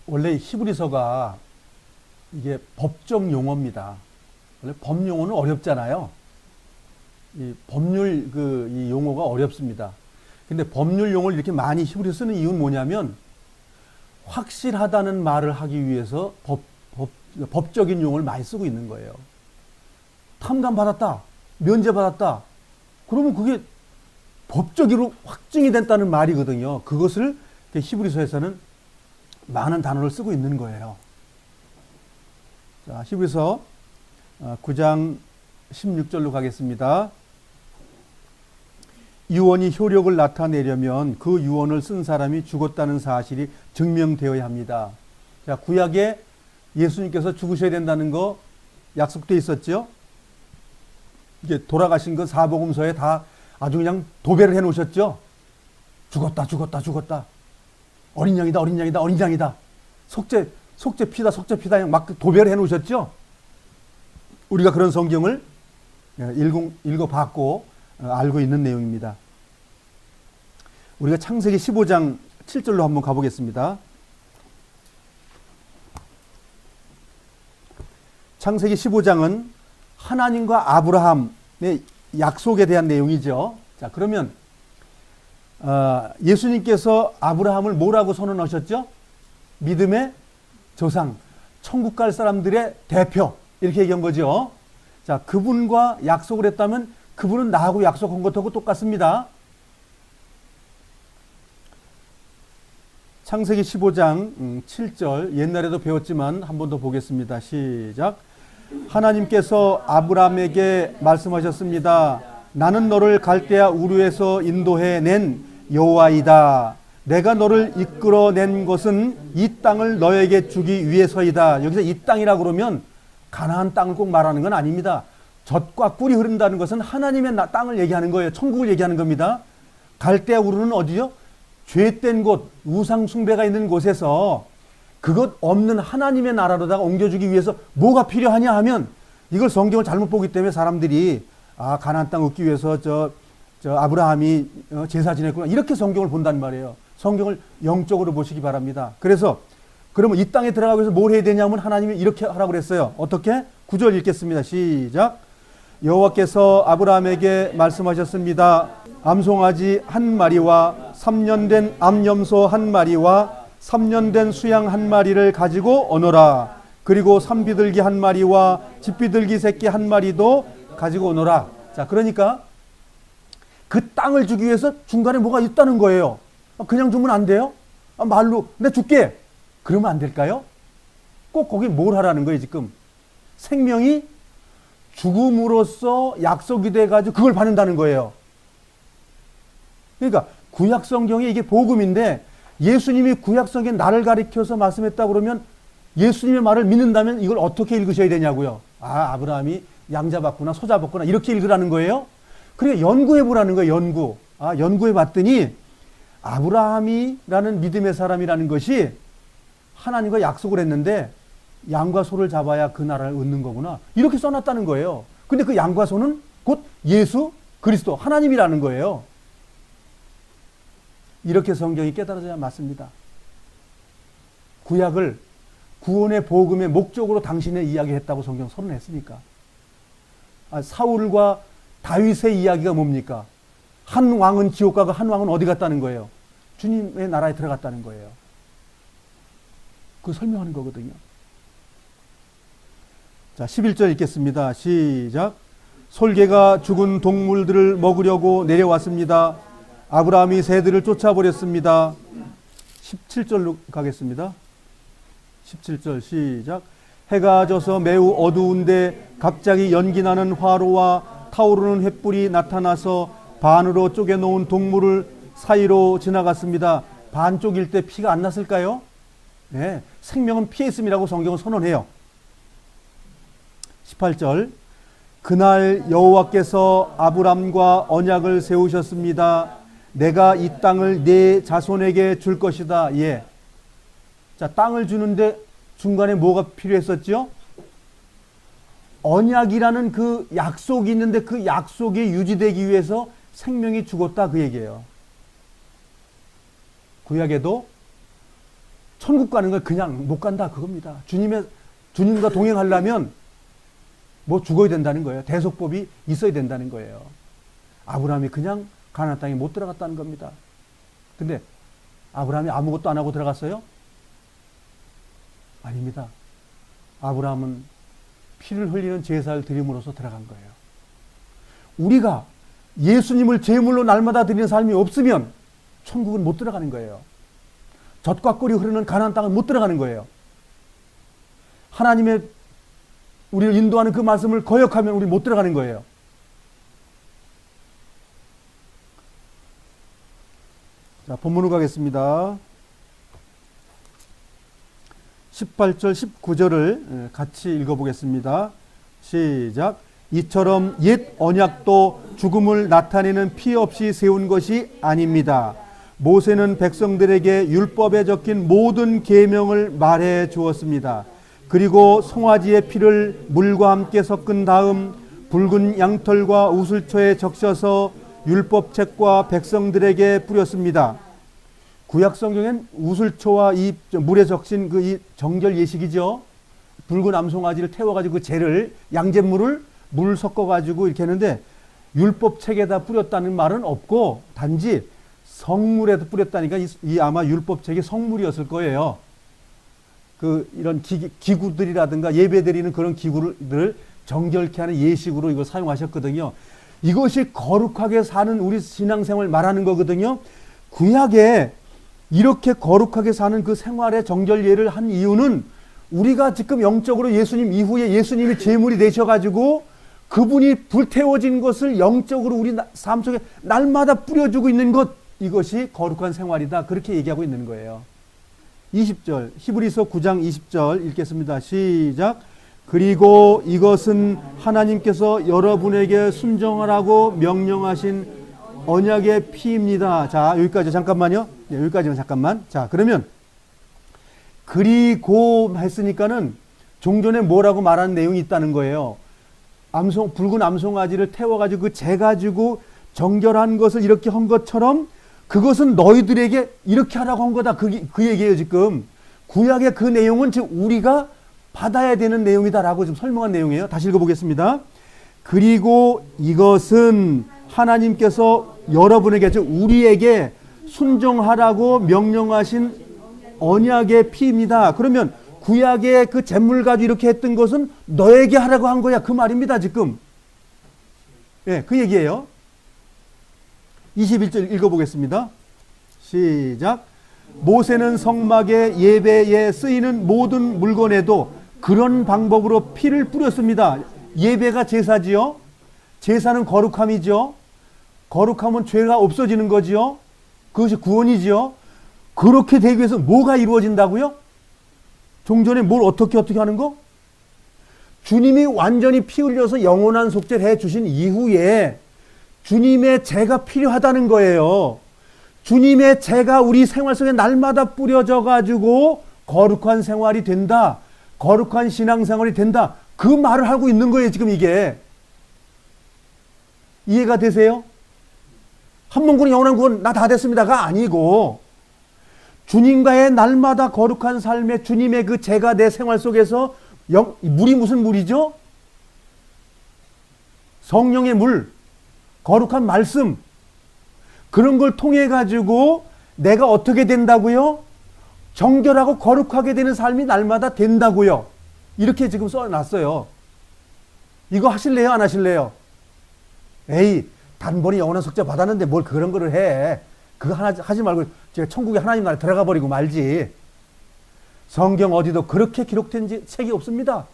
원래 히브리서가 이게 법적 용어입니다. 원래 법 용어는 어렵잖아요. 이 법률 이 용어가 어렵습니다. 근데 법률 용어를 이렇게 많이 히브리서 쓰는 이유는 뭐냐면 확실하다는 말을 하기 위해서 법적인 용어를 많이 쓰고 있는 거예요. 탐감받았다, 면제받았다. 그러면 그게 법적으로 확증이 됐다는 말이거든요. 그것을 히브리서에서는 많은 단어를 쓰고 있는 거예요. 자, 히브리서 9장 16절로 가겠습니다. 유언이 효력을 나타내려면 그 유언을 쓴 사람이 죽었다는 사실이 증명되어야 합니다. 자, 구약에 예수님께서 죽으셔야 된다는 거 약속되어 있었죠. 이게 돌아가신 그 사복음서에 다 아주 그냥 도배를 해 놓으셨죠. 죽었다, 죽었다, 죽었다. 어린 양이다, 어린 양이다, 어린 양이다. 속죄 피다, 속죄 피다. 그냥 막 도배를 해 놓으셨죠. 우리가 그런 성경을 읽어봤고 알고 있는 내용입니다. 우리가 창세기 15장 7절로 한번 가보겠습니다. 창세기 15장은 하나님과 아브라함의 약속에 대한 내용이죠. 자, 그러면 예수님께서 아브라함을 뭐라고 선언하셨죠? 믿음의 조상, 천국 갈 사람들의 대표 이렇게 얘기한 거죠. 자, 그분과 약속을 했다면 그분은 나하고 약속한 것하고 똑같습니다. 창세기 15장 7절 옛날에도 배웠지만 한 번 더 보겠습니다. 시작. 하나님께서 아브라함에게 말씀하셨습니다. 나는 너를 갈대아 우르에서 인도해 낸 여호와이다. 내가 너를 이끌어낸 것은 이 땅을 너에게 주기 위해서이다. 여기서 이 땅이라고 그러면 가나안 땅을 꼭 말하는 건 아닙니다. 젖과 꿀이 흐른다는 것은 하나님의 땅을 얘기하는 거예요. 천국을 얘기하는 겁니다. 갈대아 우르는 어디요? 죄된 곳, 우상 숭배가 있는 곳에서 그것 없는 하나님의 나라로다가 옮겨주기 위해서 뭐가 필요하냐 하면 이걸 성경을 잘못 보기 때문에 사람들이 가나안 땅 얻기 위해서 저 아브라함이 제사 지냈구나 이렇게 성경을 본단 말이에요. 성경을 영적으로 보시기 바랍니다. 그래서 그러면 이 땅에 들어가기 위해서 뭘 해야 되냐면 하나님이 이렇게 하라고 그랬어요. 어떻게? 9절 읽겠습니다. 시작. 여호와께서 아브라함에게 말씀하셨습니다. 암송아지 한 마리와 3년 된 암염소 한 마리와 3년 된 수양 한 마리를 가지고 오너라. 그리고 산비둘기 한 마리와 집비둘기 새끼 한 마리도 가지고 오너라. 자, 그러니까 그 땅을 주기 위해서 중간에 뭐가 있다는 거예요. 그냥 주면 안 돼요? 말로 내 줄게. 그러면 안 될까요? 꼭 거기 뭘 하라는 거예요, 지금. 생명이 죽음으로써 약속이 돼가지고 그걸 받는다는 거예요. 그러니까 구약 성경에 이게 복음인데 예수님이 구약 성경에 나를 가리켜서 말씀했다 그러면 예수님의 말을 믿는다면 이걸 어떻게 읽으셔야 되냐고요. 아, 아브라함이 양 잡았구나, 소 잡았구나, 이렇게 읽으라는 거예요. 그래, 연구해 보라는 거예요, 연구. 아, 연구해 봤더니 아브라함이라는 믿음의 사람이라는 것이 하나님과 약속을 했는데 양과 소를 잡아야 그 나라를 얻는 거구나, 이렇게 써놨다는 거예요. 근데 그 양과 소는 곧 예수 그리스도 하나님이라는 거예요. 이렇게 성경이 깨달아져야 맞습니다. 구약을 구원의 복음의 목적으로 당신의 이야기했다고 성경 선언했으니까. 사울과 다윗의 이야기가 뭡니까? 한 왕은 지옥 가고 한 왕은 어디 갔다는 거예요? 주님의 나라에 들어갔다는 거예요. 그거 설명하는 거거든요. 자, 11절 읽겠습니다. 시작. 솔개가 죽은 동물들을 먹으려고 내려왔습니다. 아브라함이 새들을 쫓아버렸습니다. 17절로 가겠습니다. 17절 시작. 해가 져서 매우 어두운데 갑자기 연기나는 화로와 타오르는 횃불이 나타나서 반으로 쪼개놓은 동물을 사이로 지나갔습니다. 반 쪼길 때 피가 안 났을까요? 네, 생명은 피에 있음이라고 성경은 선언해요. 18절. 그날 여호와께서 아브람과 언약을 세우셨습니다. 내가 이 땅을 네 자손에게 줄 것이다. 예. 자, 땅을 주는데 중간에 뭐가 필요했었죠? 언약이라는 그 약속이 있는데 그 약속이 유지되기 위해서 생명이 죽었다, 그 얘기예요. 구약에도 천국 가는 걸 그냥 못 간다, 그겁니다. 주님과 동행하려면 뭐 죽어야 된다는 거예요. 대속법이 있어야 된다는 거예요. 아브라함이 그냥 가나안 땅에 못 들어갔다는 겁니다. 근데 아브라함이 아무것도 안 하고 들어갔어요? 아닙니다. 아브라함은 피를 흘리는 제사를 드림으로써 들어간 거예요. 우리가 예수님을 제물로 날마다 드리는 삶이 없으면 천국은 못 들어가는 거예요. 젖과 꿀이 흐르는 가나안 땅은 못 들어가는 거예요. 하나님의 우리를 인도하는 그 말씀을 거역하면 우리 못 들어가는 거예요. 자, 본문으로 가겠습니다. 18절, 19절을 같이 읽어보겠습니다. 시작. 이처럼 옛 언약도 죽음을 나타내는 피 없이 세운 것이 아닙니다. 모세는 백성들에게 율법에 적힌 모든 계명을 말해 주었습니다. 그리고 송아지의 피를 물과 함께 섞은 다음 붉은 양털과 우슬초에 적셔서 율법책과 백성들에게 뿌렸습니다. 구약 성경엔 우슬초와 이 물에 적신 그 이 정결 예식이죠. 붉은 암송아지를 태워가지고 그 재를 양잿물을 물 섞어가지고 이렇게 했는데 율법책에다 뿌렸다는 말은 없고 단지 성물에다 뿌렸다니까 이 아마 율법책이 성물이었을 거예요. 그 이런 기구들이라든가 예배드리는 그런 기구들을 정결케 하는 예식으로 이걸 사용하셨거든요. 이것이 거룩하게 사는 우리 신앙생활을 말하는 거거든요. 구약에 이렇게 거룩하게 사는 그 생활의 정결예를 한 이유는 우리가 지금 영적으로 예수님 이후에 예수님이 제물이 되셔가지고 그분이 불태워진 것을 영적으로 우리 삶 속에 날마다 뿌려주고 있는 것, 이것이 거룩한 생활이다, 그렇게 얘기하고 있는 거예요. 20절 히브리서 9장 20절 읽겠습니다. 시작. 그리고 이것은 하나님께서 여러분에게 순종하라고 명령하신 언약의 피입니다. 자, 여기까지 잠깐만요. 네, 여기까지만 잠깐만. 자, 그러면 그리고 했으니까는 종전에 뭐라고 말하는 내용이 있다는 거예요. 붉은 암송아지를 태워가지고 그 재 가지고 정결한 것을 이렇게 한 것처럼 그것은 너희들에게 이렇게 하라고 한 거다. 그 얘기예요, 지금. 구약의 그 내용은 즉 우리가 받아야 되는 내용이다라고 지금 설명한 내용이에요. 다시 읽어보겠습니다. 그리고 이것은 하나님께서 여러분에게, 즉 우리에게 순종하라고 명령하신 언약의 피입니다. 그러면 구약의 그 잿물 가지고 이렇게 했던 것은 너에게 하라고 한 거야, 그 말입니다, 지금. 예, 그 얘기예요. 21절 읽어보겠습니다. 시작. 모세는 성막의 예배에 쓰이는 모든 물건에도 그런 방법으로 피를 뿌렸습니다. 예배가 제사지요. 제사는 거룩함이죠. 거룩하면 죄가 없어지는 거지요. 그것이 구원이지요. 그렇게 되기 위해서 뭐가 이루어진다고요? 종전에 뭘 어떻게 하는 거? 주님이 완전히 피 흘려서 영원한 속죄를 해 주신 이후에 주님의 죄가 필요하다는 거예요. 주님의 죄가 우리 생활 속에 날마다 뿌려져 가지고 거룩한 생활이 된다. 거룩한 신앙생활이 된다. 그 말을 하고 있는 거예요, 지금 이게. 이해가 되세요? 한 번 구원 영원한 구원 나 다 됐습니다가 아니고 주님과의 날마다 거룩한 삶에 주님의 그 죄가 내 생활 속에서 물이 무슨 물이죠? 성령의 물, 거룩한 말씀, 그런 걸 통해 가지고 내가 어떻게 된다고요? 정결하고 거룩하게 되는 삶이 날마다 된다고요. 이렇게 지금 써놨어요. 이거 하실래요? 안 하실래요? 에이, 단번에 영원한 속죄 받았는데 뭘 그런 거를 해. 그거 하나 하지 말고 제가 천국에 하나님 나라에 들어가 버리고 말지. 성경 어디도 그렇게 기록된 책이 없습니다.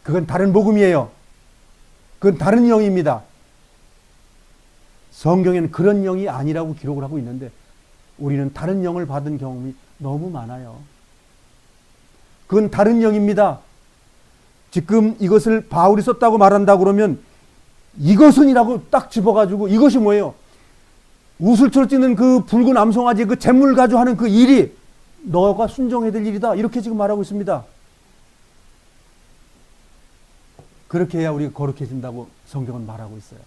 그건 다른 복음이에요. 그건 다른 영입니다. 성경에는 그런 영이 아니라고 기록을 하고 있는데 우리는 다른 영을 받은 경험이 너무 많아요. 그건 다른 영입니다. 지금 이것을 바울이 썼다고 말한다 그러면 이것은이라고 딱 집어가지고 이것이 뭐예요? 우슬초를 찌는 그 붉은 암송아지 그 잿물 가지고 하는 그 일이 너가 순종해야 될 일이다. 이렇게 지금 말하고 있습니다. 그렇게 해야 우리가 거룩해진다고 성경은 말하고 있어요.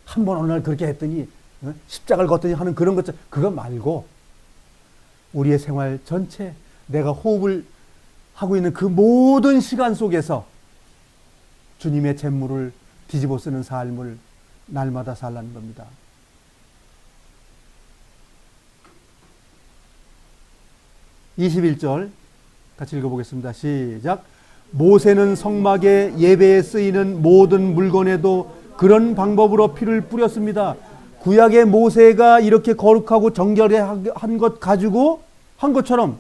한 번 어느 날 그렇게 했더니 십자가를 걷더니 하는 그런 것, 그거 말고 우리의 생활 전체 내가 호흡을 하고 있는 그 모든 시간 속에서 주님의 잿물을 뒤집어 쓰는 삶을 날마다 살라는 겁니다. (21절) 같이 읽어보겠습니다. 시작. 모세는 성막에 예배에 쓰이는 모든 물건에도 그런 방법으로 피를 뿌렸습니다. 구약의 모세가 이렇게 거룩하고 정결한 것 가지고 한 것처럼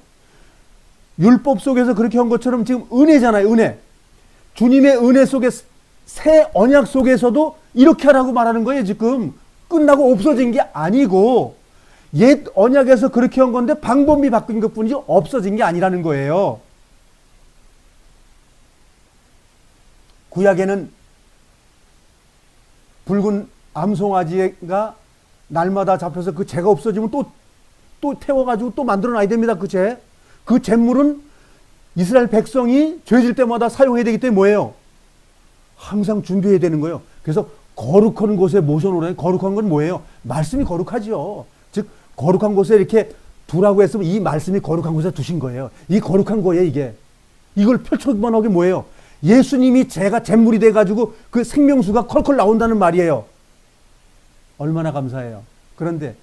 율법 속에서 그렇게 한 것처럼 지금 은혜잖아요. 은혜. 주님의 은혜 속에 새 언약 속에서도 이렇게 하라고 말하는 거예요. 지금 끝나고 없어진 게 아니고 옛 언약에서 그렇게 한 건데 방법이 바뀐 것뿐이지 없어진 게 아니라는 거예요. 구약에는 붉은 암송아지가 날마다 잡혀서 그 죄가 없어지면 또 태워가지고 또 만들어놔야 됩니다. 그 죄. 그 잿물은 이스라엘 백성이 죄질 때마다 사용해야 되기 때문에 뭐예요? 항상 준비해야 되는 거예요. 그래서 거룩한 곳에 모셔놓으라니 거룩한 건 뭐예요? 말씀이 거룩하죠. 즉 거룩한 곳에 이렇게 두라고 했으면 이 말씀이 거룩한 곳에 두신 거예요. 이 거룩한 거예요. 이게. 이걸 펼쳐만 하게 뭐예요? 예수님이 죄가 잿물이 돼가지고 그 생명수가 컬컬 나온다는 말이에요. 얼마나 감사해요. 그런데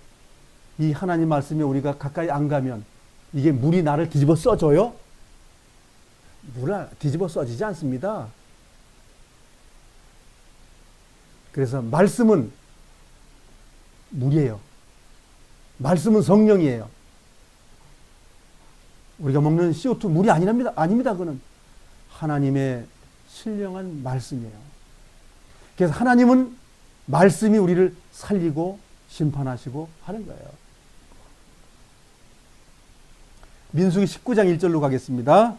이 하나님 말씀에 우리가 가까이 안 가면 이게 물이 나를 뒤집어 써줘요? 물을 뒤집어 써지지 않습니다. 그래서 말씀은 물이에요. 말씀은 성령이에요. 우리가 먹는 CO2 물이 아닙니다. 그는 하나님의 신령한 말씀이에요. 그래서 하나님은 말씀이 우리를 살리고 심판하시고 하는 거예요. 민수기 19장 1절로 가겠습니다.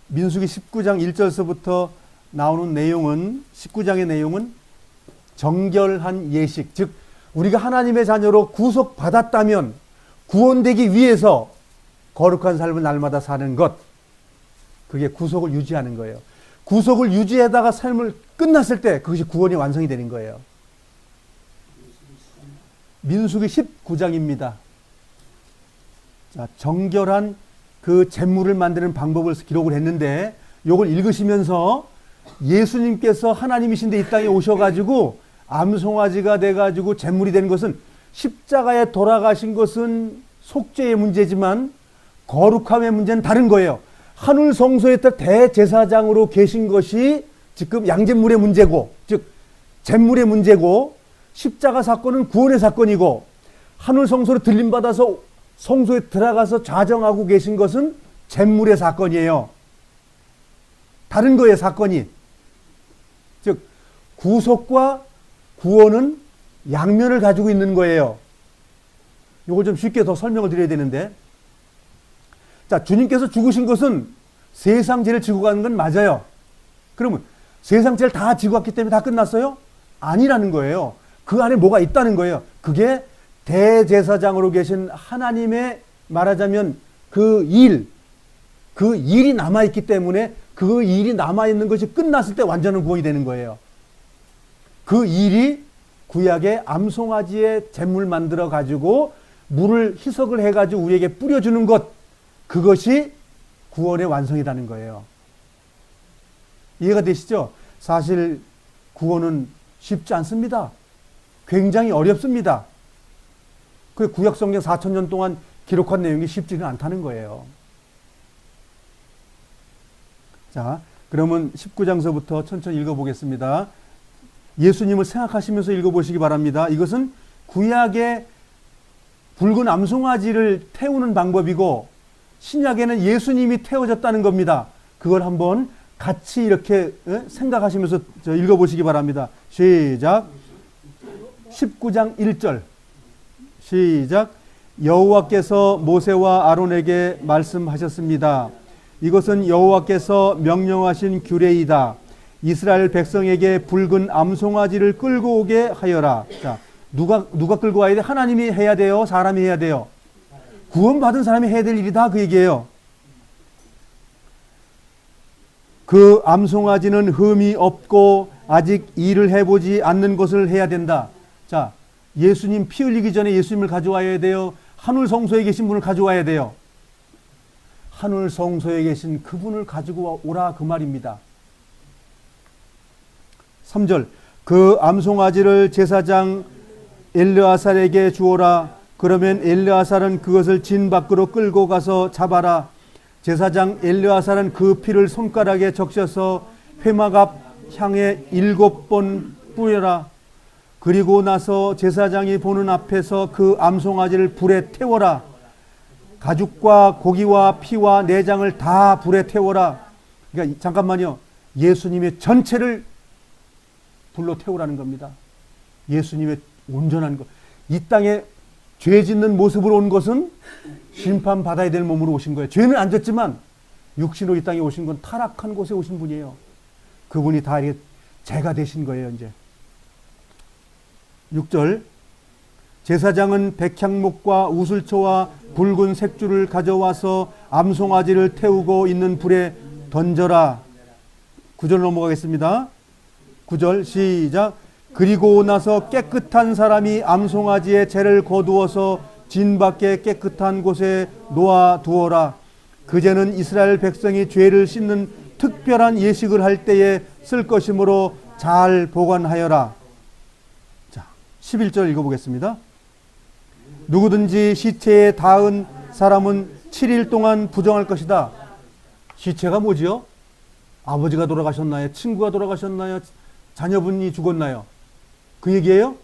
민수기 19장 1절서부터 나오는 내용은 19장의 내용은 정결한 예식, 즉 우리가 하나님의 자녀로 구속받았다면 구원되기 위해서 거룩한 삶을 날마다 사는 것, 그게 구속을 유지하는 거예요. 구속을 유지하다가 삶을 끝났을 때 그것이 구원이 완성이 되는 거예요. 민수기 19장입니다. 자, 정결한 그 잿물을 만드는 방법을 기록을 했는데 이걸 읽으시면서 예수님께서 하나님이신데 이 땅에 오셔가지고 암송아지가 돼가지고 잿물이 된 것은 십자가에 돌아가신 것은 속죄의 문제지만 거룩함의 문제는 다른 거예요. 하늘 성소에 대제사장으로 계신 것이 지금 양잿물의 문제고, 즉 잿물의 문제고, 십자가 사건은 구원의 사건이고, 하늘 성소로 들림받아서 성소에 들어가서 좌정하고 계신 것은 잿물의 사건이에요. 다른 거예요, 사건이. 즉 구속과 구원은 양면을 가지고 있는 거예요. 이걸 좀 쉽게 더 설명을 드려야 되는데, 자, 주님께서 죽으신 것은 세상 죄를 지고 가는 건 맞아요. 그러면 세상 죄를 다 지고 갔기 때문에 다 끝났어요? 아니라는 거예요. 그 안에 뭐가 있다는 거예요. 그게 대제사장으로 계신 하나님의 말하자면 그 일이 남아있기 때문에 그 일이 남아있는 것이 끝났을 때 완전한 구원이 되는 거예요. 그 일이 구약의 암송아지의 제물 만들어 가지고 물을 희석을 해가지고 우리에게 뿌려주는 것, 그것이 구원의 완성이라는 거예요. 이해가 되시죠? 사실 구원은 쉽지 않습니다. 굉장히 어렵습니다. 그 구약 성경 4,000년 동안 기록한 내용이 쉽지는 않다는 거예요. 자, 그러면 19장서부터 천천히 읽어보겠습니다. 예수님을 생각하시면서 읽어보시기 바랍니다. 이것은 구약의 붉은 암송아지를 태우는 방법이고 신약에는 예수님이 태워졌다는 겁니다. 그걸 한번 같이 이렇게 생각하시면서 읽어보시기 바랍니다. 시작. 19장 1절 시작. 여호와께서 모세와 아론에게 말씀하셨습니다. 이것은 여호와께서 명령하신 규례이다. 이스라엘 백성에게 붉은 암송아지를 끌고 오게 하여라. 자, 누가 끌고 와야 돼? 하나님이 해야 돼요? 사람이 해야 돼요? 구원받은 사람이 해야 될 일이다, 그 얘기예요. 그 암송아지는 흠이 없고 아직 일을 해보지 않는 것을 해야 된다. 자, 예수님 피 흘리기 전에 예수님을 가져와야 돼요? 하늘 성소에 계신 분을 가져와야 돼요? 하늘 성소에 계신 그분을 가지고 오라, 그 말입니다. 3절. 그 암송아지를 제사장 엘르아살에게 주어라. 그러면 엘르아살은 그것을 진 밖으로 끌고 가서 잡아라. 제사장 엘르아살은 그 피를 손가락에 적셔서 회막 앞 향에 7번 뿌려라. 그리고 나서 제사장이 보는 앞에서 그 암송아지를 불에 태워라. 가죽과 고기와 피와 내장을 다 불에 태워라. 그러니까 잠깐만요. 예수님의 전체를 불로 태우라는 겁니다. 예수님의 온전한 것. 이 땅에 죄 짓는 모습으로 온 것은 심판받아야 될 몸으로 오신 거예요. 죄는 안 졌지만 육신으로 이 땅에 오신 건 타락한 곳에 오신 분이에요. 그분이 다 이렇게 죄가 되신 거예요, 이제. 6절. 제사장은 백향목과 우슬초와 붉은 색줄을 가져와서 암송아지를 태우고 있는 불에 던져라. 9절 넘어가겠습니다. 9절 시작. 그리고 나서 깨끗한 사람이 암송아지의 죄를 거두어서 진 밖에 깨끗한 곳에 놓아 두어라. 그 죄는 이스라엘 백성이 죄를 씻는 특별한 예식을 할 때에 쓸 것이므로 잘 보관하여라. 자, 11절 읽어보겠습니다. 누구든지 시체에 닿은 사람은 7일 동안 부정할 것이다. 시체가 뭐지요? 아버지가 돌아가셨나요? 친구가 돌아가셨나요? 자녀분이 죽었나요? 그 얘기예요?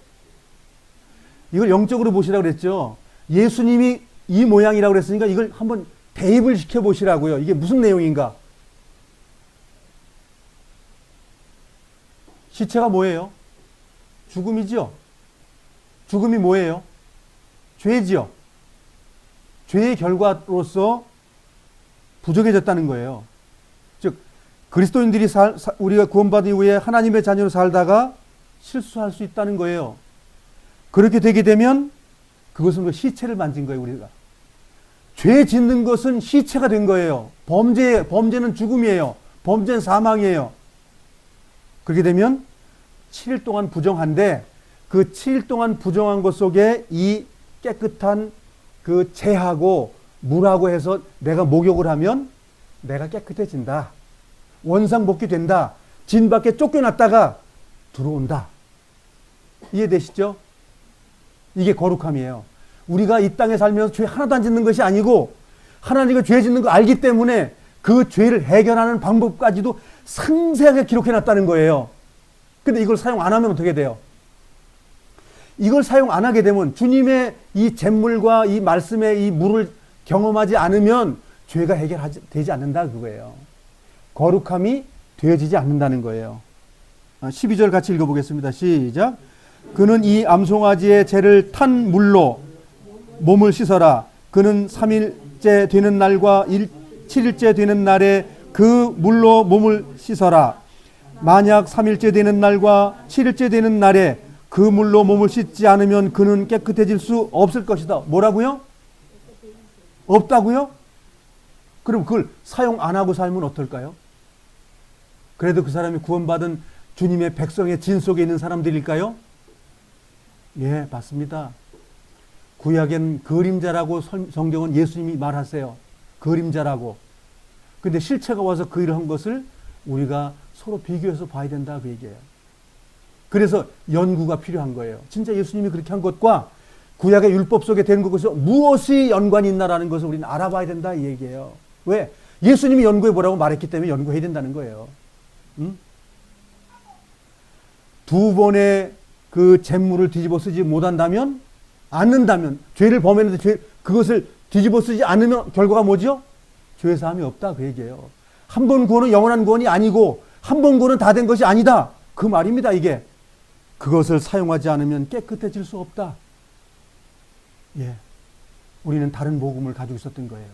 이걸 영적으로 보시라고 그랬죠. 예수님이 이 모양이라고 그랬으니까 이걸 한번 대입을 시켜보시라고요. 이게 무슨 내용인가? 시체가 뭐예요? 죽음이지요. 죽음이 뭐예요? 죄지요. 죄의 결과로서 부정해졌다는 거예요. 즉 그리스도인들이 우리가 구원받은 이후에 하나님의 자녀로 살다가 실수할 수 있다는 거예요. 그렇게 되게 되면 그것은 그 시체를 만진 거예요. 우리가 죄 짓는 것은 시체가 된 거예요. 범죄는 죽음이에요. 범죄는 사망이에요. 그렇게 되면 7일 동안 부정한데 그 7일 동안 부정한 것 속에 이 깨끗한 그 재하고 물하고 해서 내가 목욕을 하면 내가 깨끗해진다. 원상복귀 된다. 진 밖에 쫓겨났다가 들어온다. 이해되시죠? 이게 거룩함이에요. 우리가 이 땅에 살면서 죄 하나도 안 짓는 것이 아니고 하나님이 죄 짓는 거 알기 때문에 그 죄를 해결하는 방법까지도 상세하게 기록해놨다는 거예요. 근데 이걸 사용 안 하면 어떻게 돼요? 이걸 사용 안 하게 되면 주님의 이 잿물과 이 말씀의 이 물을 경험하지 않으면 죄가 해결되지 않는다 그거예요. 거룩함이 되어지지 않는다는 거예요. 12절 같이 읽어보겠습니다. 시작. 그는 이 암송아지의 죄를 탄 물로 몸을 씻어라. 그는 3일째 되는 날과 7일째 되는 날에 그 물로 몸을 씻어라. 만약 3일째 되는 날과 7일째 되는 날에 그 물로 몸을 씻지 않으면 그는 깨끗해질 수 없을 것이다. 뭐라고요? 없다고요? 그럼 그걸 사용 안 하고 살면 어떨까요? 그래도 그 사람이 구원받은 주님의 백성의 진 속에 있는 사람들일까요? 예, 맞습니다. 구약엔 그림자라고 성경은 예수님이 말하세요. 그림자라고. 근데 실체가 와서 그 일을 한 것을 우리가 서로 비교해서 봐야 된다 그 얘기예요. 그래서 연구가 필요한 거예요. 진짜 예수님이 그렇게 한 것과 구약의 율법 속에 되는 것에서 무엇이 연관이 있나라는 것을 우리는 알아봐야 된다 이 얘기예요. 왜? 예수님이 연구해 보라고 말했기 때문에 연구해야 된다는 거예요. 응? 두 번의 그 잿물을 뒤집어 쓰지 못한다면, 않는다면, 죄를 범했는데 그것을 뒤집어 쓰지 않으면 결과가 뭐죠? 죄 사함이 없다 그 얘기예요. 한 번 구원은 영원한 구원이 아니고 한 번 구원은 다 된 것이 아니다 그 말입니다. 이게 그것을 사용하지 않으면 깨끗해질 수 없다. 예, 우리는 다른 복음을 가지고 있었던 거예요.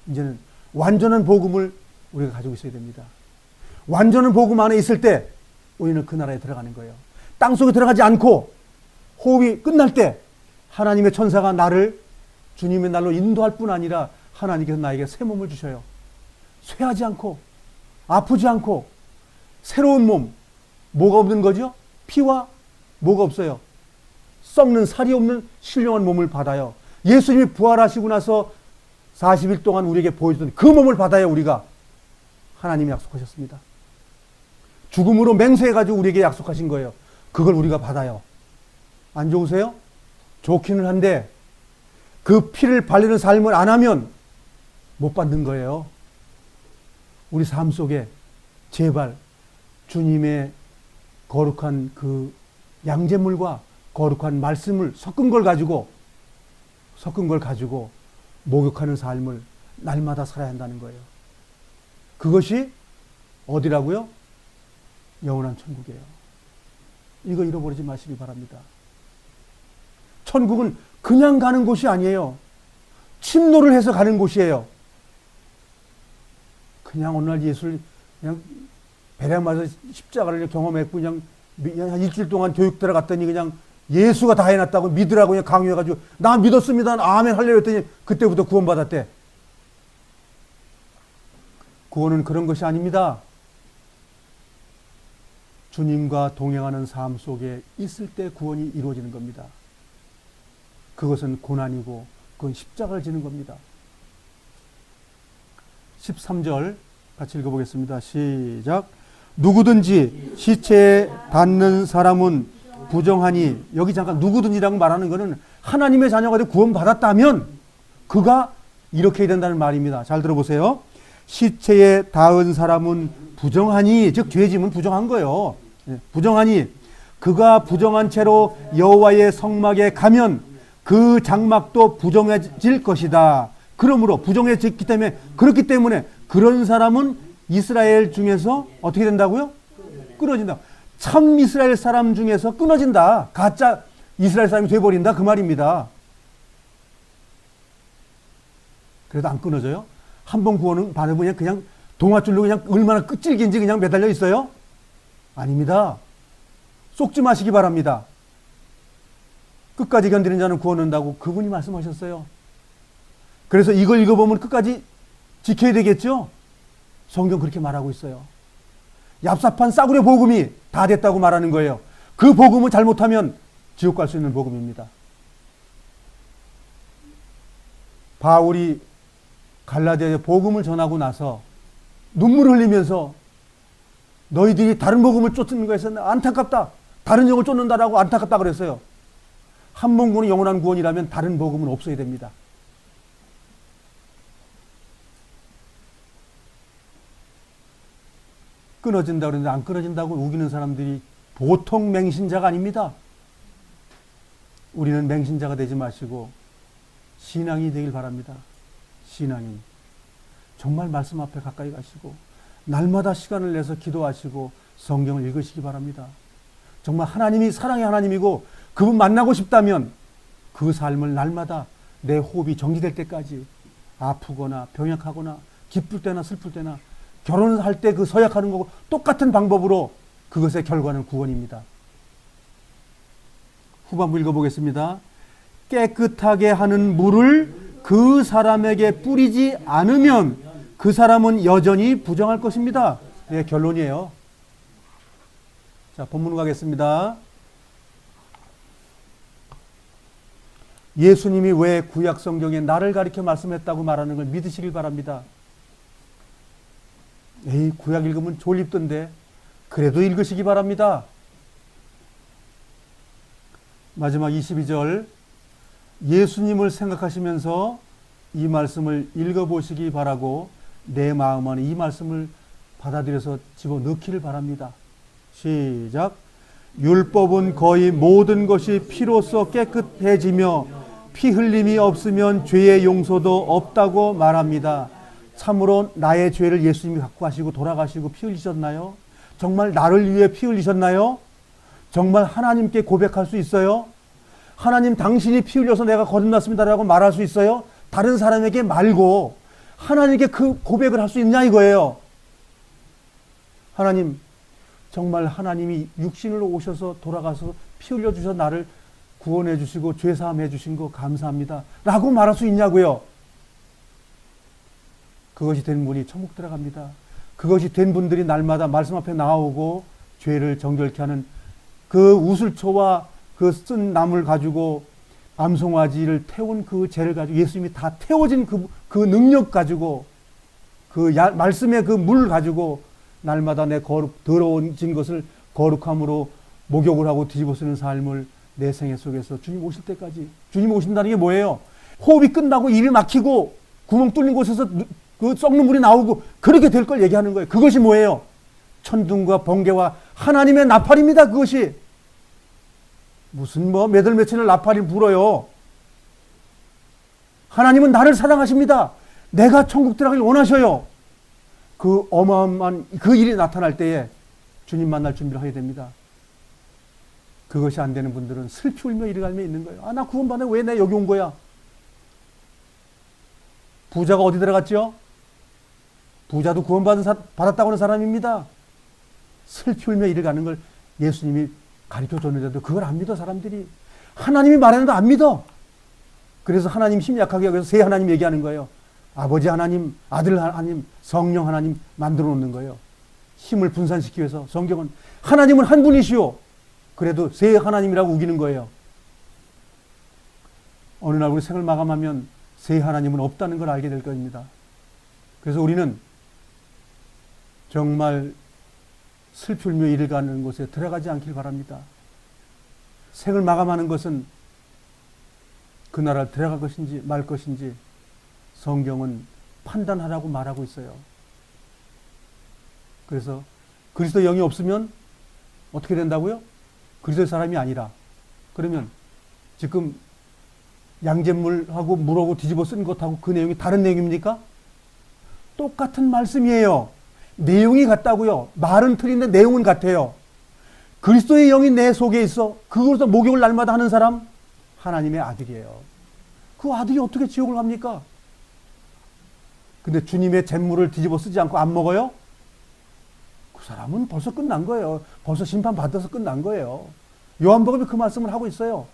이제는 완전한 복음을 우리가 가지고 있어야 됩니다. 완전한 복음 안에 있을 때 우리는 그 나라에 들어가는 거예요. 땅속에 들어가지 않고 호흡이 끝날 때 하나님의 천사가 나를 주님의 날로 인도할 뿐 아니라 하나님께서 나에게 새 몸을 주셔요. 쇠하지 않고 아프지 않고 새로운 몸. 뭐가 없는 거죠? 피와 뭐가 없어요? 썩는 살이 없는 신령한 몸을 받아요. 예수님이 부활하시고 나서 40일 동안 우리에게 보여주던 그 몸을 받아야 우리가 하나님이 약속하셨습니다. 죽음으로 맹세해가지고 우리에게 약속하신 거예요. 그걸 우리가 받아요. 안 좋으세요? 좋기는 한데 그 피를 발리는 삶을 안 하면 못 받는 거예요. 우리 삶 속에 제발 주님의 거룩한 그 양제물과 거룩한 말씀을 섞은 걸 가지고 목욕하는 삶을 날마다 살아야 한다는 거예요. 그것이 어디라고요? 영원한 천국이에요. 이거 잃어버리지 마시기 바랍니다. 천국은 그냥 가는 곳이 아니에요. 침노를 해서 가는 곳이에요. 그냥 어느 날 예수를 그냥 배량 맞아서 십자가를 경험했고 그냥 한 일주일 동안 교육 들어갔더니 그냥 예수가 다 해놨다고 믿으라고 그냥 강요해가지고 나 믿었습니다. 아멘 할래요 했더니 그때부터 구원받았대. 구원은 그런 것이 아닙니다. 주님과 동행하는 삶 속에 있을 때 구원이 이루어지는 겁니다. 그것은 고난이고 그건 십자가를 지는 겁니다. 13절 같이 읽어보겠습니다. 시작. 누구든지 시체에 닿는 사람은 부정하니, 여기 잠깐 누구든지라고 말하는 것은 하나님의 자녀가 되어 구원받았다면 그가 이렇게 해야 된다는 말입니다. 잘 들어보세요. 시체에 닿은 사람은 부정하니, 즉 죄짐은 부정한 거예요. 부정하니 그가 부정한 채로 여호와의 성막에 가면 그 장막도 부정해질 것이다. 그러므로 부정해졌기 때문에, 그렇기 때문에 그런 사람은 이스라엘 중에서 어떻게 된다고요? 끊어진다. 참 이스라엘 사람 중에서 끊어진다. 가짜 이스라엘 사람이 돼버린다 그 말입니다. 그래도 안 끊어져요? 한 번 구원은 받으면 그냥 동아줄로 그냥 얼마나 끝질긴지 그냥 매달려 있어요? 아닙니다. 속지 마시기 바랍니다. 끝까지 견디는 자는 구원 얻는다고 그분이 말씀하셨어요. 그래서 이걸 읽어보면 끝까지 지켜야 되겠죠? 성경 그렇게 말하고 있어요. 얍삽한 싸구려 복음이 다 됐다고 말하는 거예요. 그 복음을 잘못하면 지옥 갈 수 있는 복음입니다. 바울이 갈라디아에 복음을 전하고 나서 눈물을 흘리면서 너희들이 다른 복음을 쫓는 거에서 안타깝다. 다른 영을 쫓는다라고 안타깝다 그랬어요. 한 번 구원이 영원한 구원이라면 다른 복음은 없어야 됩니다. 끊어진다 그러는데 안 끊어진다고 우기는 사람들이 보통 맹신자가 아닙니다. 우리는 맹신자가 되지 마시고 신앙이 되길 바랍니다. 신앙인. 정말 말씀 앞에 가까이 가시고 날마다 시간을 내서 기도하시고 성경을 읽으시기 바랍니다. 정말 하나님이 사랑의 하나님이고 그분 만나고 싶다면 그 삶을 날마다 내 호흡이 정지될 때까지 아프거나 병약하거나 기쁠 때나 슬플 때나 결혼을 할 때 그 서약하는 거고 똑같은 방법으로 그것의 결과는 구원입니다. 후반부 읽어보겠습니다. 깨끗하게 하는 물을 그 사람에게 뿌리지 않으면 그 사람은 여전히 부정할 것입니다. 네, 결론이에요. 자, 본문 가겠습니다. 예수님이 왜 구약 성경에 나를 가리켜 말씀했다고 말하는 걸 믿으시길 바랍니다. 에이, 구약 읽으면 졸립던데 그래도 읽으시기 바랍니다. 마지막 22절 예수님을 생각하시면서 이 말씀을 읽어보시기 바라고 내 마음 안에 이 말씀을 받아들여서 집어넣기를 바랍니다. 시작. 율법은 거의 모든 것이 피로써 깨끗해지며 피 흘림이 없으면 죄의 용서도 없다고 말합니다. 참으로 나의 죄를 예수님이 갖고 가시고 돌아가시고 피 흘리셨나요? 정말 나를 위해 피 흘리셨나요? 정말 하나님께 고백할 수 있어요? 하나님 당신이 피 흘려서 내가 거듭났습니다라고 말할 수 있어요? 다른 사람에게 말고 하나님께 그 고백을 할 수 있냐 이거예요. 하나님, 정말 하나님이 육신으로 오셔서 돌아가서 피 흘려주셔서 나를 구원해 주시고 죄사함 해 주신 거 감사합니다 라고 말할 수 있냐고요. 그것이 된 분이 천국 들어갑니다. 그것이 된 분들이 날마다 말씀 앞에 나오고 죄를 정결케 하는 그 우슬초와 그 쓴 나물 가지고 암송아지를 태운 그 죄를 가지고 예수님이 다 태워진 그 능력 가지고 그 말씀의 그 물 가지고 날마다 내 더러워진 것을 거룩함으로 목욕을 하고 뒤집어 쓰는 삶을 내 생애 속에서 주님 오실 때까지. 주님 오신다는 게 뭐예요? 호흡이 끝나고 입이 막히고 구멍 뚫린 곳에서 그 썩는 물이 나오고 그렇게 될 걸 얘기하는 거예요. 그것이 뭐예요? 천둥과 번개와 하나님의 나팔입니다. 그것이. 무슨 몇 월 며칠을 나팔이 불어요. 하나님은 나를 사랑하십니다. 내가 천국 들어가길 원하셔요. 그 어마어마한 그 일이 나타날 때에 주님 만날 준비를 하게 됩니다. 그것이 안 되는 분들은 슬피 울며 이리 갈며 있는 거예요. 아, 나 구원받아 왜 내 여기 온 거야? 부자가 어디 들어갔죠? 부자도 받았다고 하는 사람입니다. 슬피 울며 이리 가는 걸 예수님이 가르쳐 줬는데도 그걸 안 믿어 사람들이. 하나님이 말하는데 안 믿어. 그래서 하나님 힘 약하게 여기서 세 하나님 얘기하는 거예요. 아버지 하나님, 아들 하나님, 성령 하나님 만들어 놓는 거예요. 힘을 분산시키기 위해서. 성경은 하나님은 한 분이시오. 그래도 세 하나님이라고 우기는 거예요. 어느 날 우리 생을 마감하면 세 하나님은 없다는 걸 알게 될 겁니다. 그래서 우리는 정말 슬피 울며 이를 가는 곳에 들어가지 않길 바랍니다. 생을 마감하는 것은 그 나라를 들어갈 것인지 말 것인지 성경은 판단하라고 말하고 있어요. 그래서 그리스도 영이 없으면 어떻게 된다고요? 그리스도의 사람이 아니라. 그러면 지금 양잿물하고 물하고 뒤집어 쓴 것하고 그 내용이 다른 내용입니까? 똑같은 말씀이에요. 내용이 같다고요. 말은 틀린데 내용은 같아요. 그리스도의 영이 내 속에 있어. 그것으로 목욕을 날마다 하는 사람 하나님의 아들이에요. 그 아들이 어떻게 지옥을 갑니까? 근데 주님의 잿물을 뒤집어 쓰지 않고 안 먹어요? 그 사람은 벌써 끝난 거예요. 벌써 심판받아서 끝난 거예요. 요한복음이 그 말씀을 하고 있어요.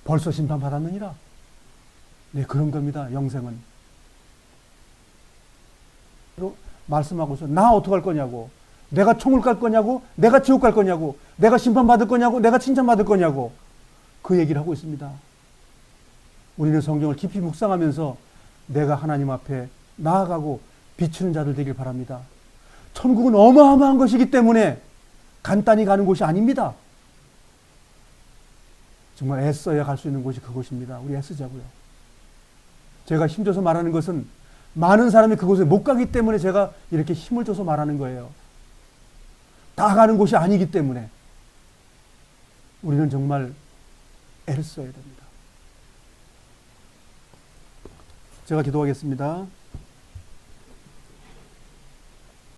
벌써 심판받았느니라. 네, 그런 겁니다. 영생은. 말씀하고서 나 어떡할 거냐고, 내가 총을 깔 거냐고, 내가 지옥 갈 거냐고, 내가 심판받을 거냐고, 내가 칭찬받을 거냐고 그 얘기를 하고 있습니다. 우리는 성경을 깊이 묵상하면서 내가 하나님 앞에 나아가고 비추는 자들 되길 바랍니다. 천국은 어마어마한 것이기 때문에 간단히 가는 곳이 아닙니다. 정말 애써야 갈 수 있는 곳이 그곳입니다. 우리 애쓰자고요. 제가 힘줘서 말하는 것은 많은 사람이 그곳에 못 가기 때문에 제가 이렇게 힘을 줘서 말하는 거예요. 다 가는 곳이 아니기 때문에 우리는 정말 애를 써야 됩니다. 제가 기도하겠습니다.